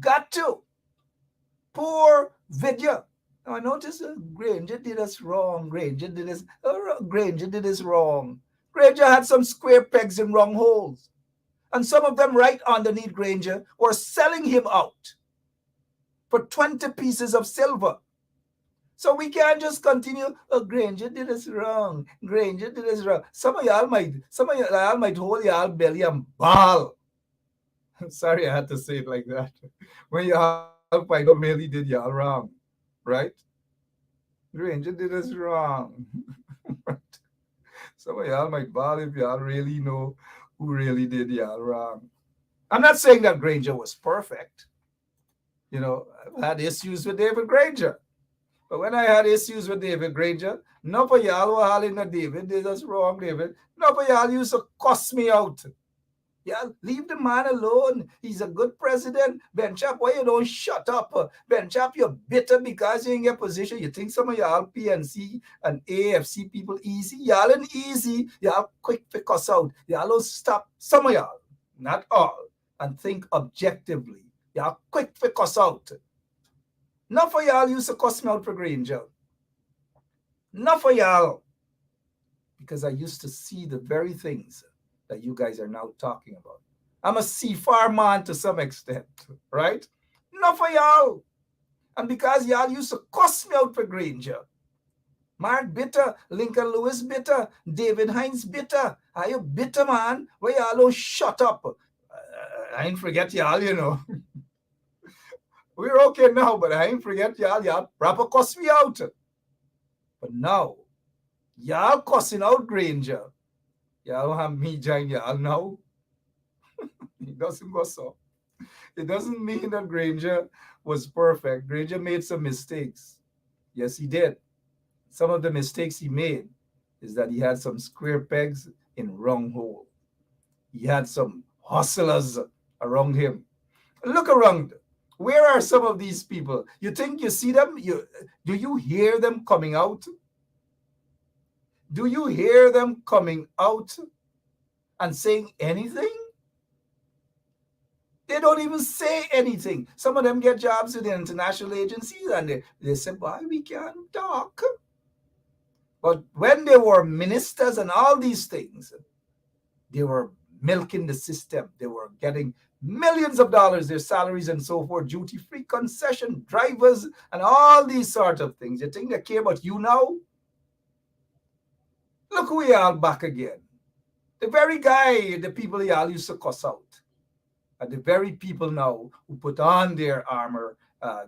got to. poor video. Now I noticed Granger did us wrong. Granger did this wrong. Granger had some square pegs in wrong holes. And some of them right underneath Granger were selling him out for 20 pieces of silver. So we can't just continue. Oh, Granger did us wrong. Granger did us wrong. Some of y'all might hold y'all belly and bawl. Sorry, I had to say it like that. When y'all find out really did y'all wrong, right? Granger did us wrong. Some of y'all might bawl if y'all really know who really did y'all wrong. I'm not saying that Granger was perfect. You know, I've had issues with David Granger. But when I had issues with David Granger, none of y'all were hollering at David. Did us wrong, David. None of y'all used to cuss me out. Yeah, leave the man alone. He's a good president. Ben Chap, why you don't shut up? Ben Chap, you're bitter because you're in your position. You think some of y'all PNC and AFC people easy? Y'all ain't easy. Y'all quick to cuss out. Y'all don't stop. Some of y'all, not all, and think objectively. Y'all quick to cuss out. Not for y'all used to cuss me out for Granger. Not for y'all. Because I used to see the very things that you guys are now talking about. I'm a seafar man to some extent, right? Not for y'all. And because y'all used to cuss me out for Granger. Mark bitter, Lincoln Lewis bitter, David Hines bitter. Are you bitter, man? Why y'all don't shut up? I ain't forget y'all, you know. We're okay now, but I ain't forget y'all proper cuss me out. But now, y'all cussing out Granger. Y'all don't have me join y'all now. It doesn't go so. It doesn't mean that Granger was perfect. Granger made some mistakes. Yes, he did. Some of the mistakes he made is that he had some square pegs in wrong hole. He had some hustlers around him. Look around. Where are some of these people? You think you see them? Do you hear them coming out? Do you hear them coming out and saying anything? They don't even say anything. Some of them get jobs in the international agencies and they say, boy, we can't talk. But when they were ministers and all these things, they were milking the system. They were getting millions of dollars, their salaries and so forth, duty-free concession, drivers, and all these sort of things. You think they care about you now? Look who y'all back again. The very guy, the people y'all used to cuss out, are the very people now who put on their armor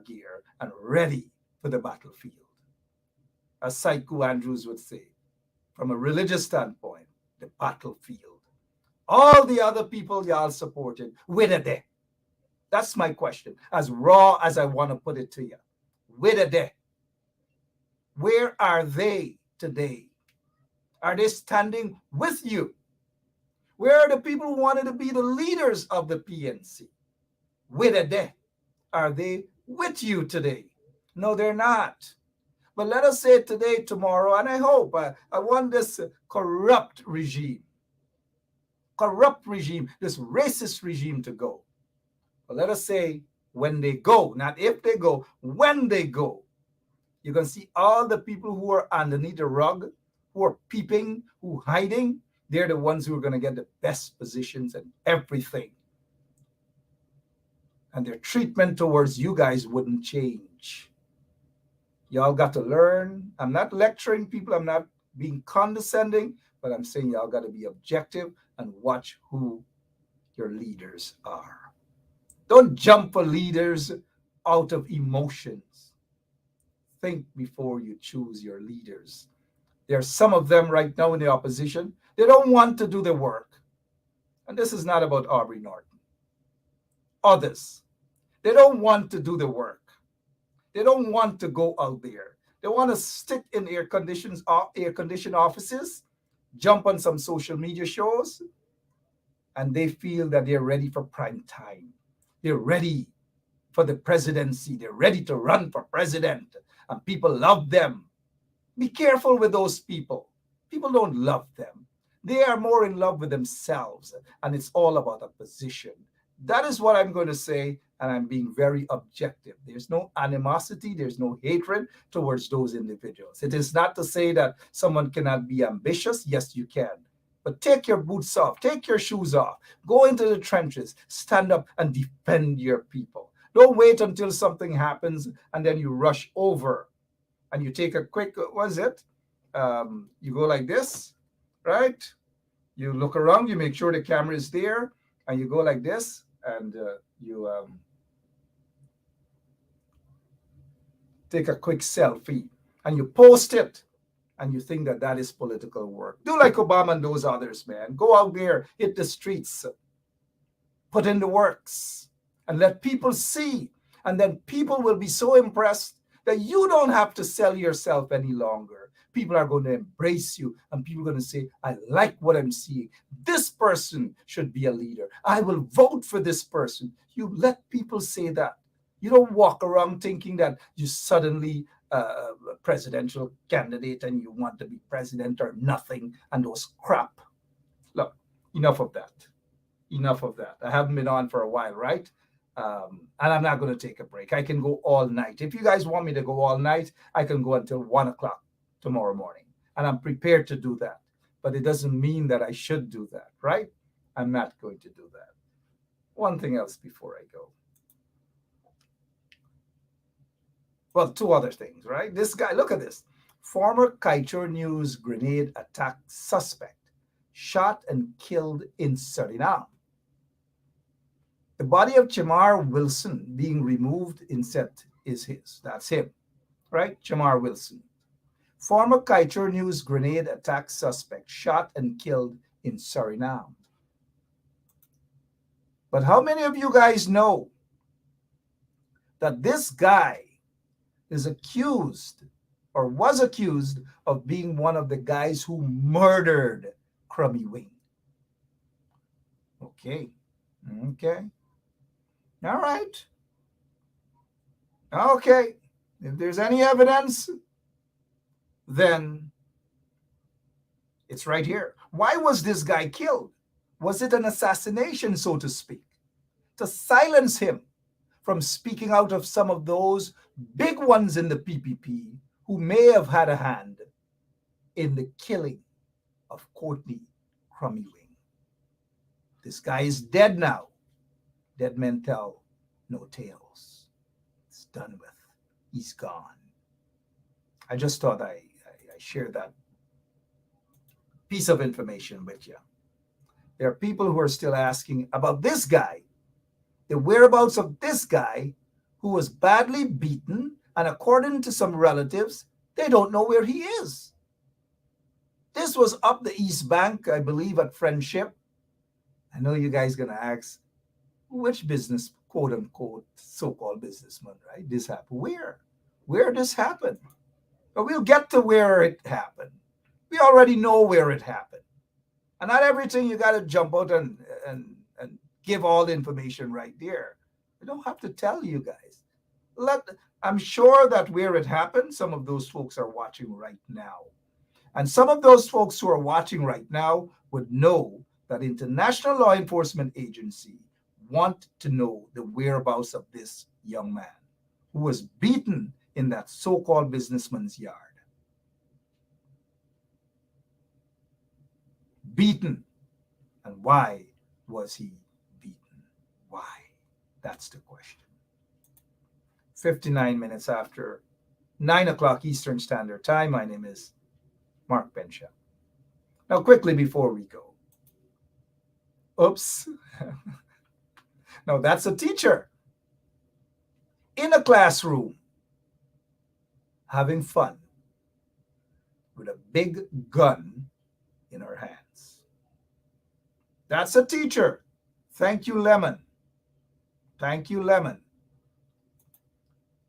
gear and ready for the battlefield. As Saiku Andrews would say, from a religious standpoint, the battlefield. All the other people y'all supported, where are they? That's my question. As raw as I want to put it to you. Where are they? Where are they today? Are they standing with you? Where are the people who wanted to be the leaders of the PNC? Where are they? Are they with you today? No, they're not. But let us say today, tomorrow, and I hope, I want this corrupt regime, this racist regime to go. But let us say when they go, not if they go, when they go, you can see all the people who are underneath the rug, who are peeping, who are hiding, they're the ones who are going to get the best positions and everything. And their treatment towards you guys wouldn't change. Y'all got to learn. I'm not lecturing people. I'm not being condescending, but I'm saying y'all got to be objective and watch who your leaders are. Don't jump for leaders out of emotions. Think before you choose your leaders. There are some of them right now in the opposition. They don't want to do the work. And this is not about Aubrey Norton. Others, they don't want to do the work. They don't want to go out there. They want to stick in air-conditioned offices, jump on some social media shows, and they feel that they're ready for prime time. They're ready for the presidency. They're ready to run for president, and people love them. Be careful with those people. People don't love them. They are more in love with themselves, and it's all about a position. That is what I'm going to say, and I'm being very objective. There's no animosity, there's no hatred towards those individuals. It is not to say that someone cannot be ambitious. Yes, you can. But take your boots off, take your shoes off, go into the trenches, stand up and defend your people. Don't wait until something happens and then you rush over and you take a quick, what is it? You go like this, right? You look around, you make sure the camera is there, and you go like this, and you take a quick selfie, and you post it, and you think that that is political work. Do like Obama and those others, man. Go out there, hit the streets, put in the works, and let people see. And then people will be so impressed that you don't have to sell yourself any longer. People are going to embrace you, and people are going to say, I like what I'm seeing. This person should be a leader. I will vote for this person. You let people say that. You don't walk around thinking that you suddenly a presidential candidate and you want to be president or nothing and those crap. Look, enough of that. Enough of that. I haven't been on for a while, right? And I'm not going to take a break. I can go all night. If you guys want me to go all night, I can go until 1 o'clock tomorrow morning. And I'm prepared to do that. But it doesn't mean that I should do that, right? I'm not going to do that. One thing else before I go. Well, two other things, right? This guy, look at this. Former Kaichur News grenade attack suspect shot and killed in Suriname. The body of Chamar Wilson being removed in set is his. That's him, right? Chamar Wilson. Former Kaichur News grenade attack suspect shot and killed in Suriname. But how many of you guys know that this guy is accused or was accused of being one of the guys who murdered Crummy Wing? Okay. All right. Okay. If there's any evidence, then it's right here. Why was this guy killed? Was it an assassination, so to speak? To silence him from speaking out of some of those big ones in the PPP who may have had a hand in the killing of Courtney Crummy Wing. This guy is dead now. Dead men tell no tales. It's done with. He's gone. I just thought I shared that piece of information with you. There are people who are still asking about this guy, the whereabouts of this guy who was badly beaten, and according to some relatives, they don't know where he is. This was up the East Bank, I believe, at Friendship. I know you guys going to ask, which business, quote unquote, so-called businessman, right? This happened. Where this happened? But we'll get to where it happened. We already know where it happened. And not everything you got to jump out and give all the information right there. I don't have to tell you guys. I'm sure that where it happened, some of those folks are watching right now. And some of those folks who are watching right now would know that International Law Enforcement Agency want to know the whereabouts of this young man who was beaten in that so-called businessman's yard. Beaten. And why was he beaten? Why? That's the question. 59 minutes after 9 o'clock Eastern Standard Time. My name is Mark Benshaw. Now, quickly before we go. Oops. Now, that's a teacher in a classroom having fun with a big gun in her hands. That's a teacher. Thank you, Lemon. Thank you, Lemon.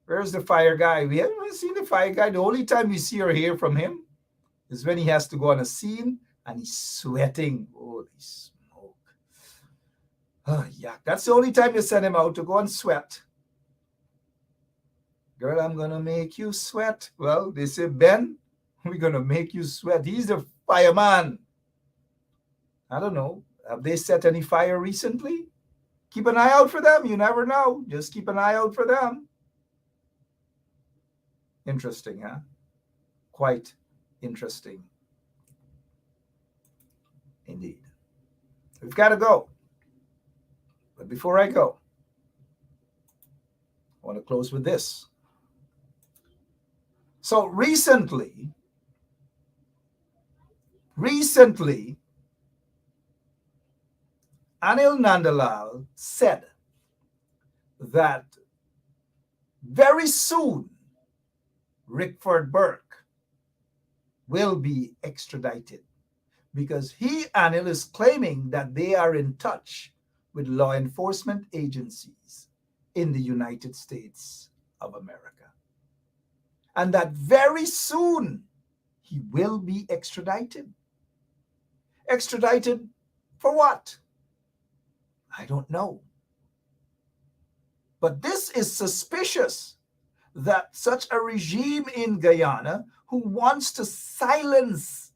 Where's the fire guy? We haven't seen the fire guy. The only time we see or hear from him is when he has to go on a scene and he's sweating. Holy smoke. Oh, yeah. That's the only time you send him out to go and sweat. Girl, I'm going to make you sweat. Well, they say, Ben, we're going to make you sweat. He's the fireman. I don't know. Have they set any fire recently? Keep an eye out for them. You never know. Just keep an eye out for them. Interesting, huh? Quite interesting indeed. We've got to go. But before I go, I want to close with this. So recently, Anil Nandalal said that very soon Rickford Burke will be extradited because Anil is claiming that they are in touch with law enforcement agencies in the United States of America. And that very soon he will be extradited. Extradited for what? I don't know. But this is suspicious that such a regime in Guyana who wants to silence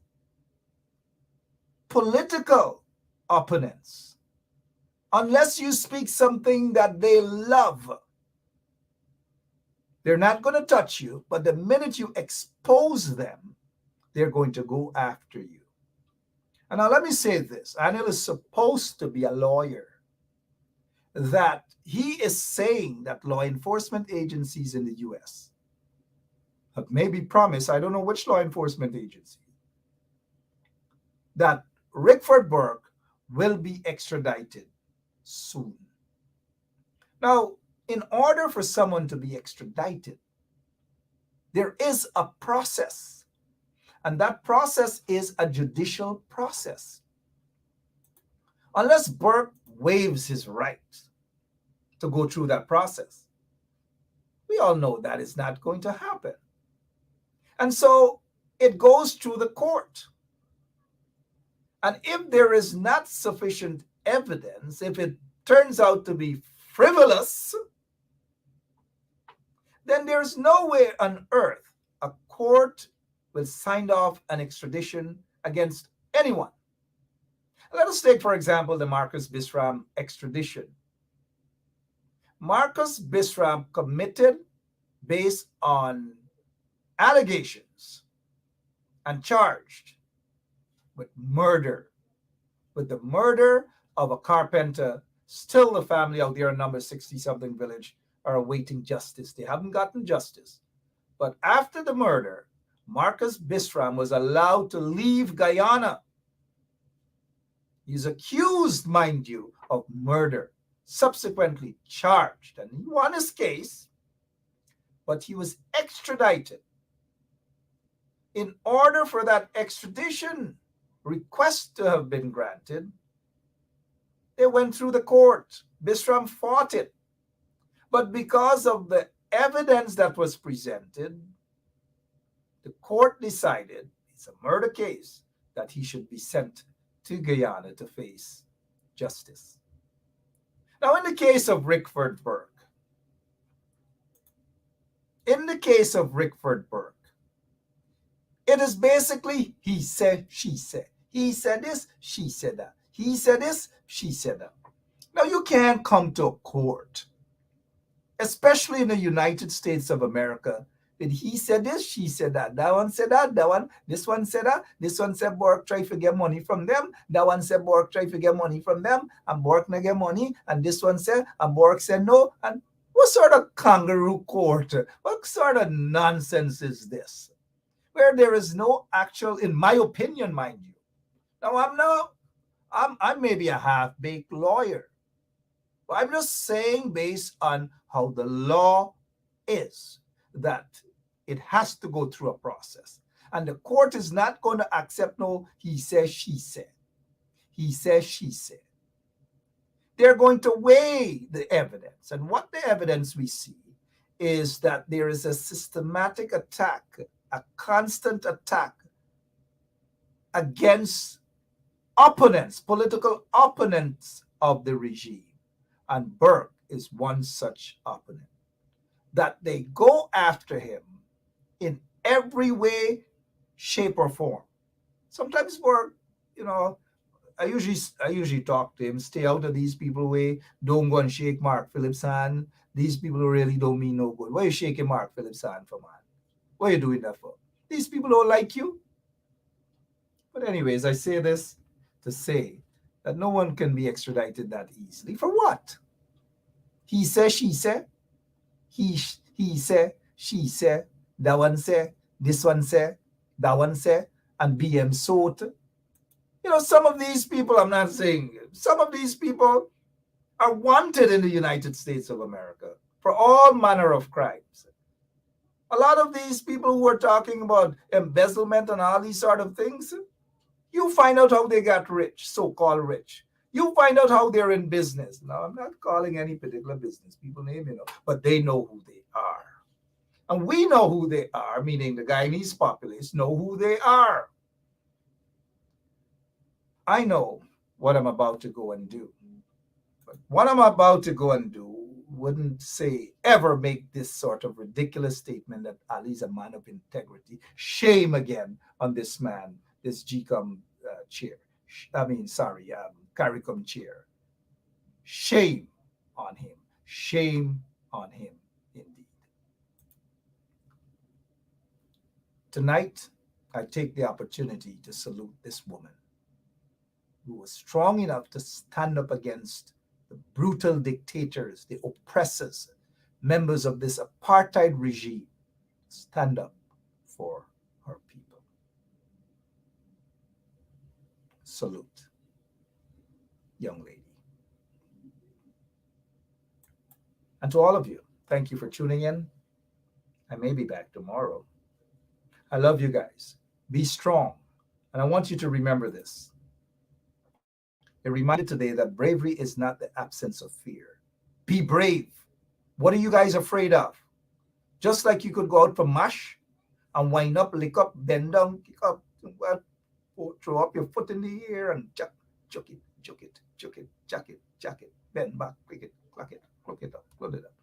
political opponents, unless you speak something that they love, they're not going to touch you, but the minute you expose them, they're going to go after you. And now let me say this. Anil is supposed to be a lawyer. That he is saying that law enforcement agencies in the U.S. have maybe promised, I don't know which law enforcement agency, that Rickford Burke will be extradited soon. Now, in order for someone to be extradited, there is a process, and that process is a judicial process. Unless Burke waives his right to go through that process, we all know that is not going to happen. And so it goes through the court. And if there is not sufficient evidence, if it turns out to be frivolous, then there's no way on earth a court will sign off an extradition against anyone. Let us take, for example, the Marcus Bisram extradition. Marcus Bisram committed, based on allegations and charged with murder, with the murder of a carpenter. Still the family out there in number 60-something village are awaiting justice. They haven't gotten justice. But after the murder, Marcus Bisram was allowed to leave Guyana. He's accused, mind you, of murder, subsequently charged, and he won his case, but he was extradited. In order for that extradition request to have been granted, they went through the court. Bisram fought it. But because of the evidence that was presented, the court decided it's a murder case that he should be sent to Guyana to face justice. Now, in the case of Rickford Burke, it is basically he said, she said. He said this, she said that. He said this, she said that. Now, you can't come to a court, especially in the United States of America, that he said this, she said that. That one said that, this one said that. This one said Burke tried to get money from them. That one said Burke tried to get money from them, and Burke not get money. And this one said, and Burke said no. And what sort of kangaroo court? What sort of nonsense is this? Where there is no actual, in my opinion, mind you. Now, I'm maybe a half-baked lawyer. But I'm just saying, based on how the law is, that it has to go through a process. And the court is not going to accept no, he said, she said. He said, she said. They're going to weigh the evidence. And what the evidence we see is that there is a systematic attack, a constant attack against opponents, political opponents of the regime. And Burke is one such opponent. That they go after him in every way, shape, or form. Sometimes Burke, I usually talk to him. Stay out of these people way. Don't go and shake Mark Phillips' hand. These people really don't mean no good. Why are you shaking Mark Phillips' hand for, man? What are you doing that for? These people don't like you. But anyways, I say this to say that no one can be extradited that easily. For what? He said, she said. He said, she said. That one said, this one said, that one said, and BM sought. You know, some of these people, I'm not saying, some of these people are wanted in the United States of America for all manner of crimes. A lot of these people who are talking about embezzlement and all these sort of things, you find out how they got rich, so-called rich. You find out how they're in business. Now, I'm not calling any particular business people name, but they know who they are. And we know who they are, meaning the Guyanese populace know who they are. I know what I'm about to go and do. But what I'm about to go and do wouldn't say ever make this sort of ridiculous statement that Ali's a man of integrity. Shame again on this man, this GCOM chair. CARICOM chair. Shame on him. Shame on him indeed. Tonight, I take the opportunity to salute this woman who was strong enough to stand up against the brutal dictators, the oppressors, members of this apartheid regime. Stand up for her people. Salute, young lady. And to all of you, thank you for tuning in. I may be back tomorrow. I love you guys. Be strong. And I want you to remember this. A reminder today that bravery is not the absence of fear. Be brave. What are you guys afraid of? Just like you could go out for mash and wind up, lick up, bend down, kick up, well, throw up your foot in the air and chuck it, jack it, bend back, quick it, cluck it up, cluck it up.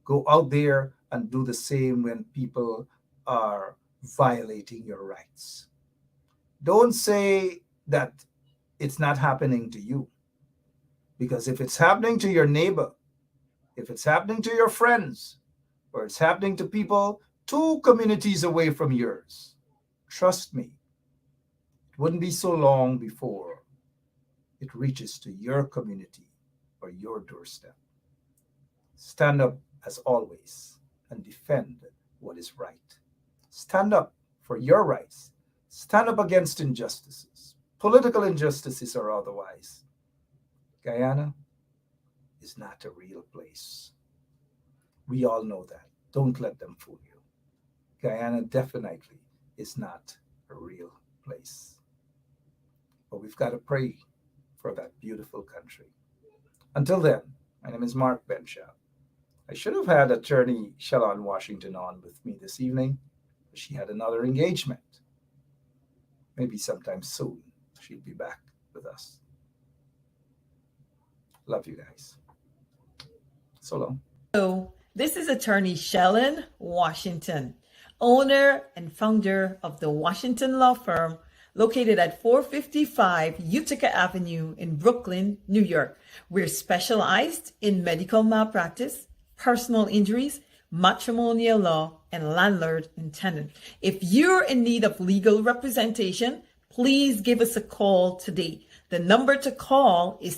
Go out there and do the same when people are violating your rights. Don't say that it's not happening to you. Because if it's happening to your neighbor, if it's happening to your friends, or it's happening to people 2 communities away from yours, trust me, it wouldn't be so long before it reaches to your community or your doorstep. Stand up as always and defend what is right. Stand up for your rights. Stand up against injustices, political injustices or otherwise. Guyana is not a real place. We all know that. Don't let them fool you. Guyana definitely is not a real place. But we've got to pray for that beautiful country. Until then, my name is Mark Benshaw. I should have had attorney Shalon Washington on with me this evening, but she had another engagement. Maybe sometime soon she'll be back with us. Love you guys. So long. Hello, this is attorney Shalon Washington, owner and founder of the Washington Law Firm, located at 455 Utica Avenue in Brooklyn, New York. We're specialized in medical malpractice, personal injuries, matrimonial law, and landlord and tenant. If you're in need of legal representation, please give us a call today. The number to call is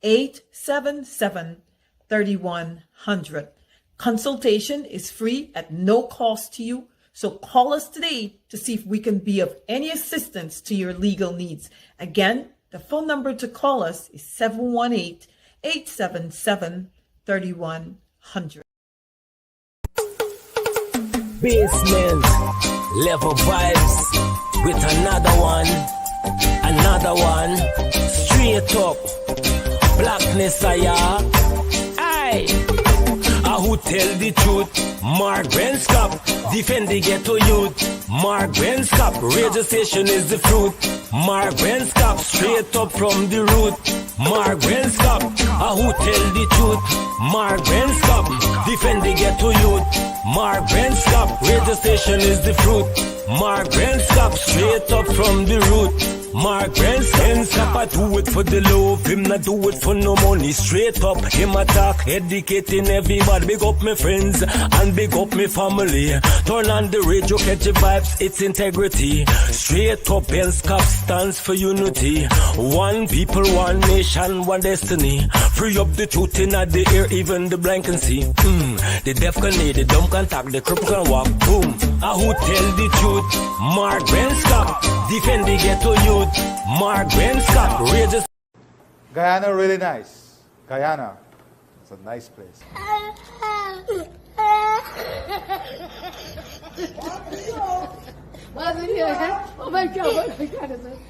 718-877-3100. Consultation is free at no cost to you. So call us today to see if we can be of any assistance to your legal needs. Again, the phone number to call us is 718-877-3100. Basement level vibes with another one, straight up blackness. Aye, who tell the truth? Mark Benscop, defend the ghetto youth. Mark Benscop, radio station is the fruit. Mark Benscop, straight up from the root. Mark Benscop, who tell the truth? Mark Benscop, defend the ghetto youth. Mark Benscop, radio station is the fruit. Mark Benscop, straight up from the root. Mark Benson, stop I do it for the love, him not do it for no money. Straight up, him attack, educating everybody. Big up my friends and big up my family. Turn on the radio, catch the vibes, it's integrity. Straight up, Benskap stands for unity. One people, one nation, one destiny. Free up the truth in the air, even the blind can see. The deaf can hear, the dumb can talk, the cripple can walk. Boom. Who tell the truth? Mark Benskap, defend the ghetto youth. Mark Benskap, rages. Guyana really nice. Guyana. It's a nice place. Oh my God,